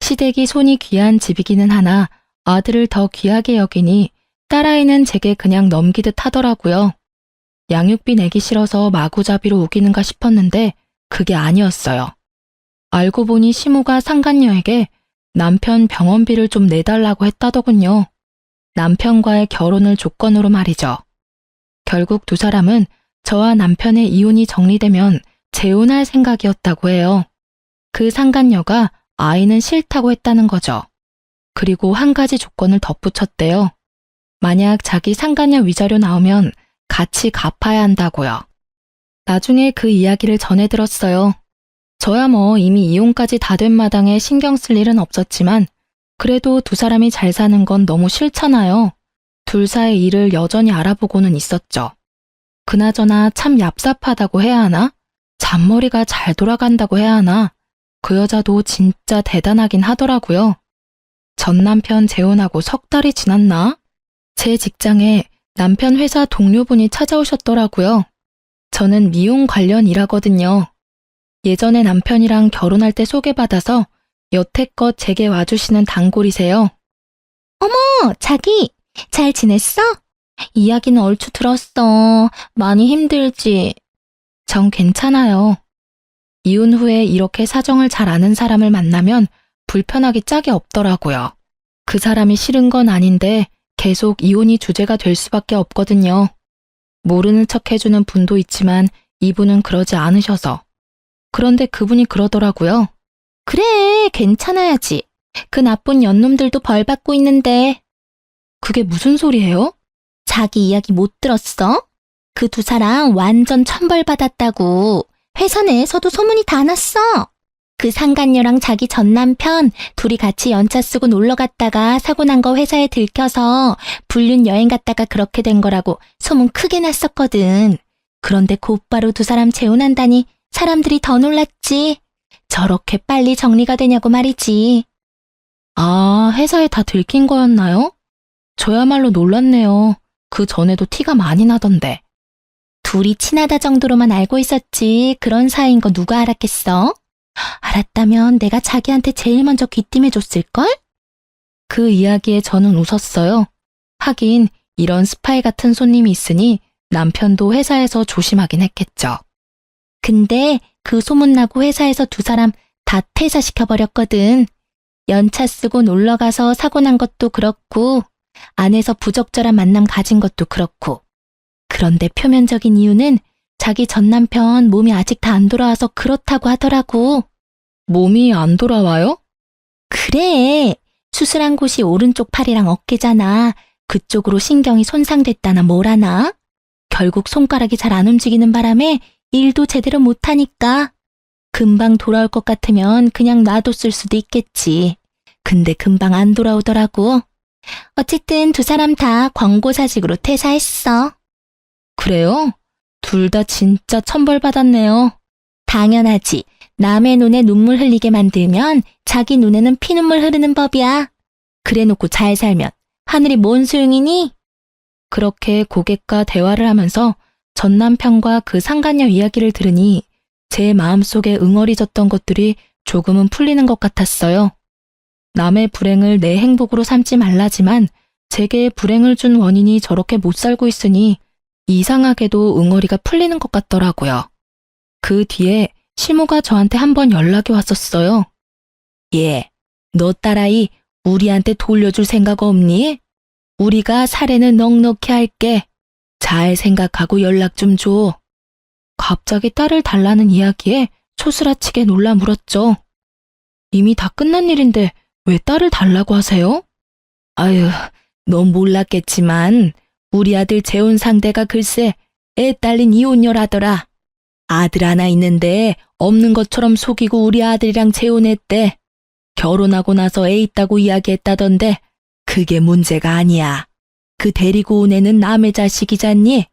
A: 시댁이 손이 귀한 집이기는 하나 아들을 더 귀하게 여기니 딸아이는 제게 그냥 넘기듯 하더라고요. 양육비 내기 싫어서 마구잡이로 우기는가 싶었는데 그게 아니었어요. 알고 보니 시모가 상간녀에게 남편 병원비를 좀 내달라고 했다더군요. 남편과의 결혼을 조건으로 말이죠. 결국 두 사람은 저와 남편의 이혼이 정리되면 재혼할 생각이었다고 해요. 그 상간녀가 아이는 싫다고 했다는 거죠. 그리고 한 가지 조건을 덧붙였대요. 만약 자기 상간녀 위자료 나오면 같이 갚아야 한다고요. 나중에 그 이야기를 전해 들었어요. 저야 뭐 이미 이혼까지 다 된 마당에 신경 쓸 일은 없었지만 그래도 두 사람이 잘 사는 건 너무 싫잖아요. 둘 사이 일을 여전히 알아보고는 있었죠. 그나저나 참 얍삽하다고 해야 하나? 잔머리가 잘 돌아간다고 해야 하나? 그 여자도 진짜 대단하긴 하더라고요. 전 남편 재혼하고 3달이 지났나? 제 직장에 남편 회사 동료분이 찾아오셨더라고요. 저는 미용 관련 일하거든요. 예전에 남편이랑 결혼할 때 소개받아서 여태껏 제게 와주시는 단골이세요.
C: 자기, 잘 지냈어? 이야기는 얼추 들었어. 많이 힘들지?
A: 전 괜찮아요. 이혼 후에 이렇게 사정을 잘 아는 사람을 만나면 불편하기 짝이 없더라고요. 그 사람이 싫은 건 아닌데 계속 이혼이 주제가 될 수밖에 없거든요. 모르는 척 해주는 분도 있지만 이분은 그러지 않으셔서. 그런데 그분이 그러더라고요.
C: 그래, 괜찮아야지. 그 나쁜 연놈들도 벌 받고 있는데.
A: 그게 무슨 소리예요?
C: 자기 이야기 못 들었어? 그 두 사람 완전 천벌 받았다고. 회사 내에서도 소문이 다 났어. 그 상간녀랑 자기 전 남편 둘이 같이 연차 쓰고 놀러 갔다가 사고 난 거 회사에 들켜서 불륜 여행 갔다가 그렇게 된 거라고 소문 크게 났었거든. 그런데 곧바로 두 사람 재혼한다니 사람들이 더 놀랐지. 저렇게 빨리 정리가 되냐고 말이지.
A: 아, 회사에 다 들킨 거였나요? 저야말로 놀랐네요. 그 전에도 티가 많이 나던데.
C: 둘이 친하다 정도로만 알고 있었지 그런 사이인 거 누가 알았겠어? 알았다면 내가 자기한테 제일 먼저 귀띔해줬을걸?
A: 그 이야기에 저는 웃었어요. 하긴 이런 스파이 같은 손님이 있으니 남편도 회사에서 조심하긴 했겠죠.
C: 근데 그 소문나고 회사에서 두 사람 다 퇴사시켜버렸거든. 연차 쓰고 놀러가서 사고 난 것도 그렇고 안에서 부적절한 만남 가진 것도 그렇고. 그런데 표면적인 이유는 자기 전 남편 몸이 아직 다 안 돌아와서 그렇다고 하더라고.
A: 몸이 안 돌아와요?
C: 그래. 수술한 곳이 오른쪽 팔이랑 어깨잖아. 그쪽으로 신경이 손상됐다나 뭐라나. 결국 손가락이 잘 안 움직이는 바람에 일도 제대로 못하니까. 금방 돌아올 것 같으면 그냥 놔뒀을 수도 있겠지. 근데 금방 안 돌아오더라고. 어쨌든 두 사람 다 권고사직으로 퇴사했어.
A: 그래요? 둘 다 진짜 천벌 받았네요.
C: 당연하지. 남의 눈에 눈물 흘리게 만들면 자기 눈에는 피눈물 흐르는 법이야. 그래놓고 잘 살면 하늘이 뭔 소용이니?
A: 그렇게 고객과 대화를 하면서 전 남편과 그 상간녀 이야기를 들으니 제 마음속에 응어리졌던 것들이 조금은 풀리는 것 같았어요. 남의 불행을 내 행복으로 삼지 말라지만 제게 불행을 준 원인이 저렇게 못 살고 있으니 이상하게도 응어리가 풀리는 것 같더라고요. 그 뒤에 시모가 저한테 한번 연락이 왔었어요.
B: 예, 너 딸아이 우리한테 돌려줄 생각 없니? 우리가 사례는 넉넉히 할게. 잘 생각하고 연락 좀 줘.
A: 갑자기 딸을 달라는 이야기에 초스라치게 놀라 물었죠. 이미 다 끝난 일인데 왜 딸을 달라고 하세요?
B: 아유, 넌 몰랐겠지만 우리 아들 재혼 상대가 글쎄 애 딸린 이혼녀라더라. 아들 하나 있는데 없는 것처럼 속이고 우리 아들이랑 재혼했대. 결혼하고 나서 애 있다고 이야기했다던데 그게 문제가 아니야. 그 데리고 온 애는 남의 자식이잖니?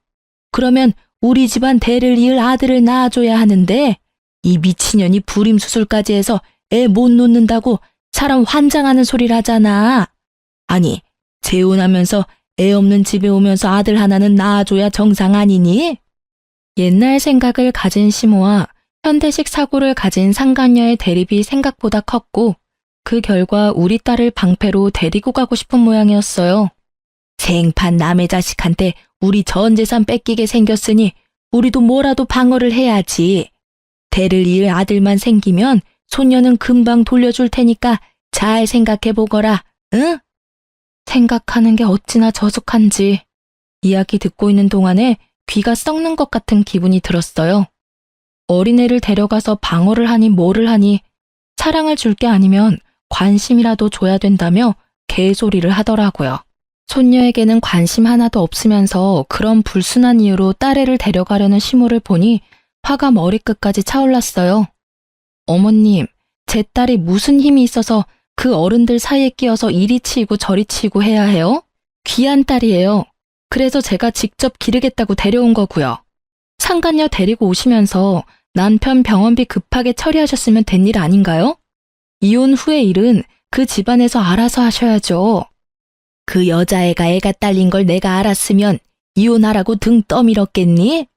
B: 그러면 우리 집안 대를 이을 아들을 낳아줘야 하는데 이 미친년이 불임수술까지 해서 애 못 놓는다고 사람 환장하는 소리를 하잖아. 아니, 재혼하면서 애 없는 집에 오면서 아들 하나는 낳아줘야 정상 아니니?
A: 옛날 생각을 가진 시모와 현대식 사고를 가진 상간녀의 대립이 생각보다 컸고 그 결과 우리 딸을 방패로 데리고 가고 싶은 모양이었어요.
B: 생판 남의 자식한테 우리 전 재산 뺏기게 생겼으니 우리도 뭐라도 방어를 해야지. 대를 이을 아들만 생기면 손녀는 금방 돌려줄 테니까 잘 생각해보거라, 응?
A: 생각하는 게 어찌나 저속한지 이야기 듣고 있는 동안에 귀가 썩는 것 같은 기분이 들었어요. 어린애를 데려가서 방어를 하니 뭐를 하니 사랑을 줄 게 아니면 관심이라도 줘야 된다며 개소리를 하더라고요. 손녀에게는 관심 하나도 없으면서 그런 불순한 이유로 딸애를 데려가려는 시모를 보니 화가 머리끝까지 차올랐어요. 어머님, 제 딸이 무슨 힘이 있어서 그 어른들 사이에 끼어서 이리 치이고 저리 치이고 해야 해요? 귀한 딸이에요. 그래서 제가 직접 기르겠다고 데려온 거고요. 상간녀 데리고 오시면서 남편 병원비 급하게 처리하셨으면 된 일 아닌가요? 이혼 후의 일은 그 집안에서 알아서 하셔야죠.
B: 그 여자애가 애가 딸린 걸 내가 알았으면 이혼하라고 등 떠밀었겠니?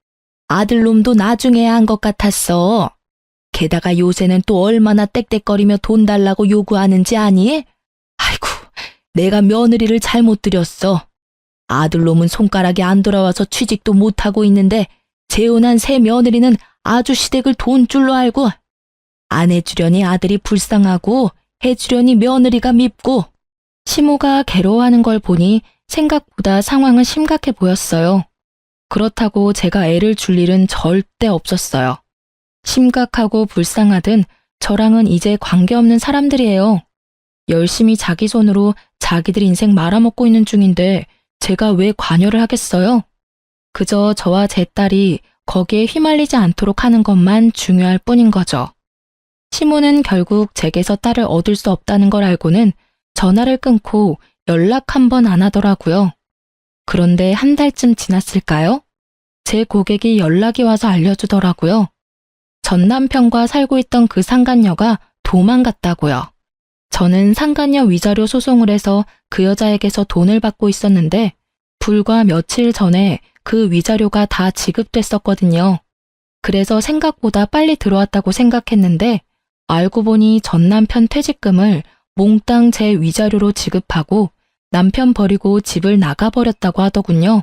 B: 아들놈도 나중에 한 것 같았어. 게다가 요새는 또 얼마나 떽떽거리며 돈 달라고 요구하는지 아니? 아이고, 내가 며느리를 잘못 들였어. 아들놈은 손가락이 안 돌아와서 취직도 못하고 있는데 재혼한 새 며느리는 아주 시댁을 돈줄로 알고 안 해주려니 아들이 불쌍하고 해주려니 며느리가 밉고.
A: 시모가 괴로워하는 걸 보니 생각보다 상황은 심각해 보였어요. 그렇다고 제가 애를 줄 일은 절대 없었어요. 심각하고 불쌍하든 저랑은 이제 관계없는 사람들이에요. 열심히 자기 손으로 자기들 인생 말아먹고 있는 중인데 제가 왜 관여를 하겠어요? 그저 저와 제 딸이 거기에 휘말리지 않도록 하는 것만 중요할 뿐인 거죠. 시모는 결국 제게서 딸을 얻을 수 없다는 걸 알고는 전화를 끊고 연락 한 번 안 하더라고요. 그런데 한 달쯤 지났을까요? 제 고객이 연락이 와서 알려주더라고요. 전 남편과 살고 있던 그 상간녀가 도망갔다고요. 저는 상간녀 위자료 소송을 해서 그 여자에게서 돈을 받고 있었는데 불과 며칠 전에 그 위자료가 다 지급됐었거든요. 그래서 생각보다 빨리 들어왔다고 생각했는데 알고 보니 전 남편 퇴직금을 몽땅 제 위자료로 지급하고 남편 버리고 집을 나가버렸다고 하더군요.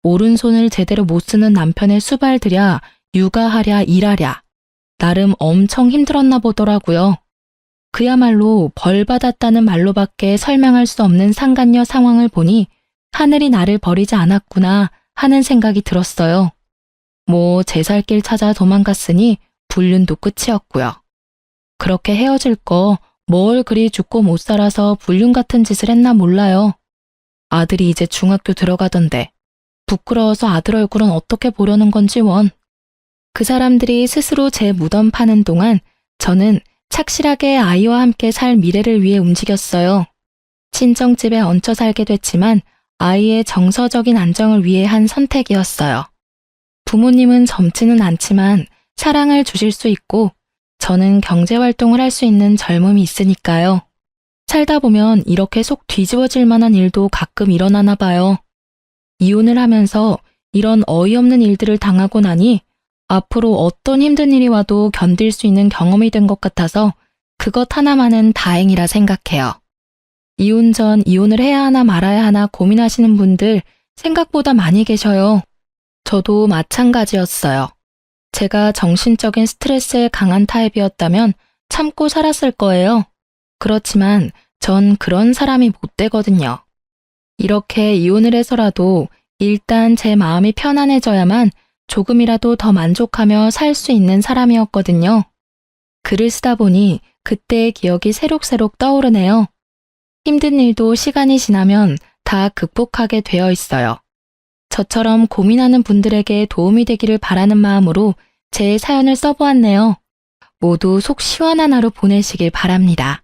A: 오른손을 제대로 못 쓰는 남편의 수발들야 육아하랴 일하랴 나름 엄청 힘들었나 보더라고요. 그야말로 벌 받았다는 말로밖에 설명할 수 없는 상간녀 상황을 보니 하늘이 나를 버리지 않았구나 하는 생각이 들었어요. 뭐 제 살 길 찾아 도망갔으니 불륜도 끝이었고요. 그렇게 헤어질 거 뭘 그리 죽고 못 살아서 불륜 같은 짓을 했나 몰라요. 아들이 이제 중학교 들어가던데 부끄러워서 아들 얼굴은 어떻게 보려는 건지 원. 그 사람들이 스스로 제 무덤 파는 동안 저는 착실하게 아이와 함께 살 미래를 위해 움직였어요. 친정집에 얹혀 살게 됐지만 아이의 정서적인 안정을 위해 한 선택이었어요. 부모님은 젊지는 않지만 사랑을 주실 수 있고 저는 경제활동을 할 수 있는 젊음이 있으니까요. 살다 보면 이렇게 속 뒤집어질 만한 일도 가끔 일어나나 봐요. 이혼을 하면서 이런 어이없는 일들을 당하고 나니 앞으로 어떤 힘든 일이 와도 견딜 수 있는 경험이 된 것 같아서 그것 하나만은 다행이라 생각해요. 이혼 전 이혼을 해야 하나 말아야 하나 고민하시는 분들 생각보다 많이 계셔요. 저도 마찬가지였어요. 제가 정신적인 스트레스에 강한 타입이었다면 참고 살았을 거예요. 그렇지만 전 그런 사람이 못 되거든요. 이렇게 이혼을 해서라도 일단 제 마음이 편안해져야만 조금이라도 더 만족하며 살 수 있는 사람이었거든요. 글을 쓰다 보니 그때의 기억이 새록새록 떠오르네요. 힘든 일도 시간이 지나면 다 극복하게 되어 있어요. 저처럼 고민하는 분들에게 도움이 되기를 바라는 마음으로 제 사연을 써보았네요. 모두 속 시원한 하루 보내시길 바랍니다.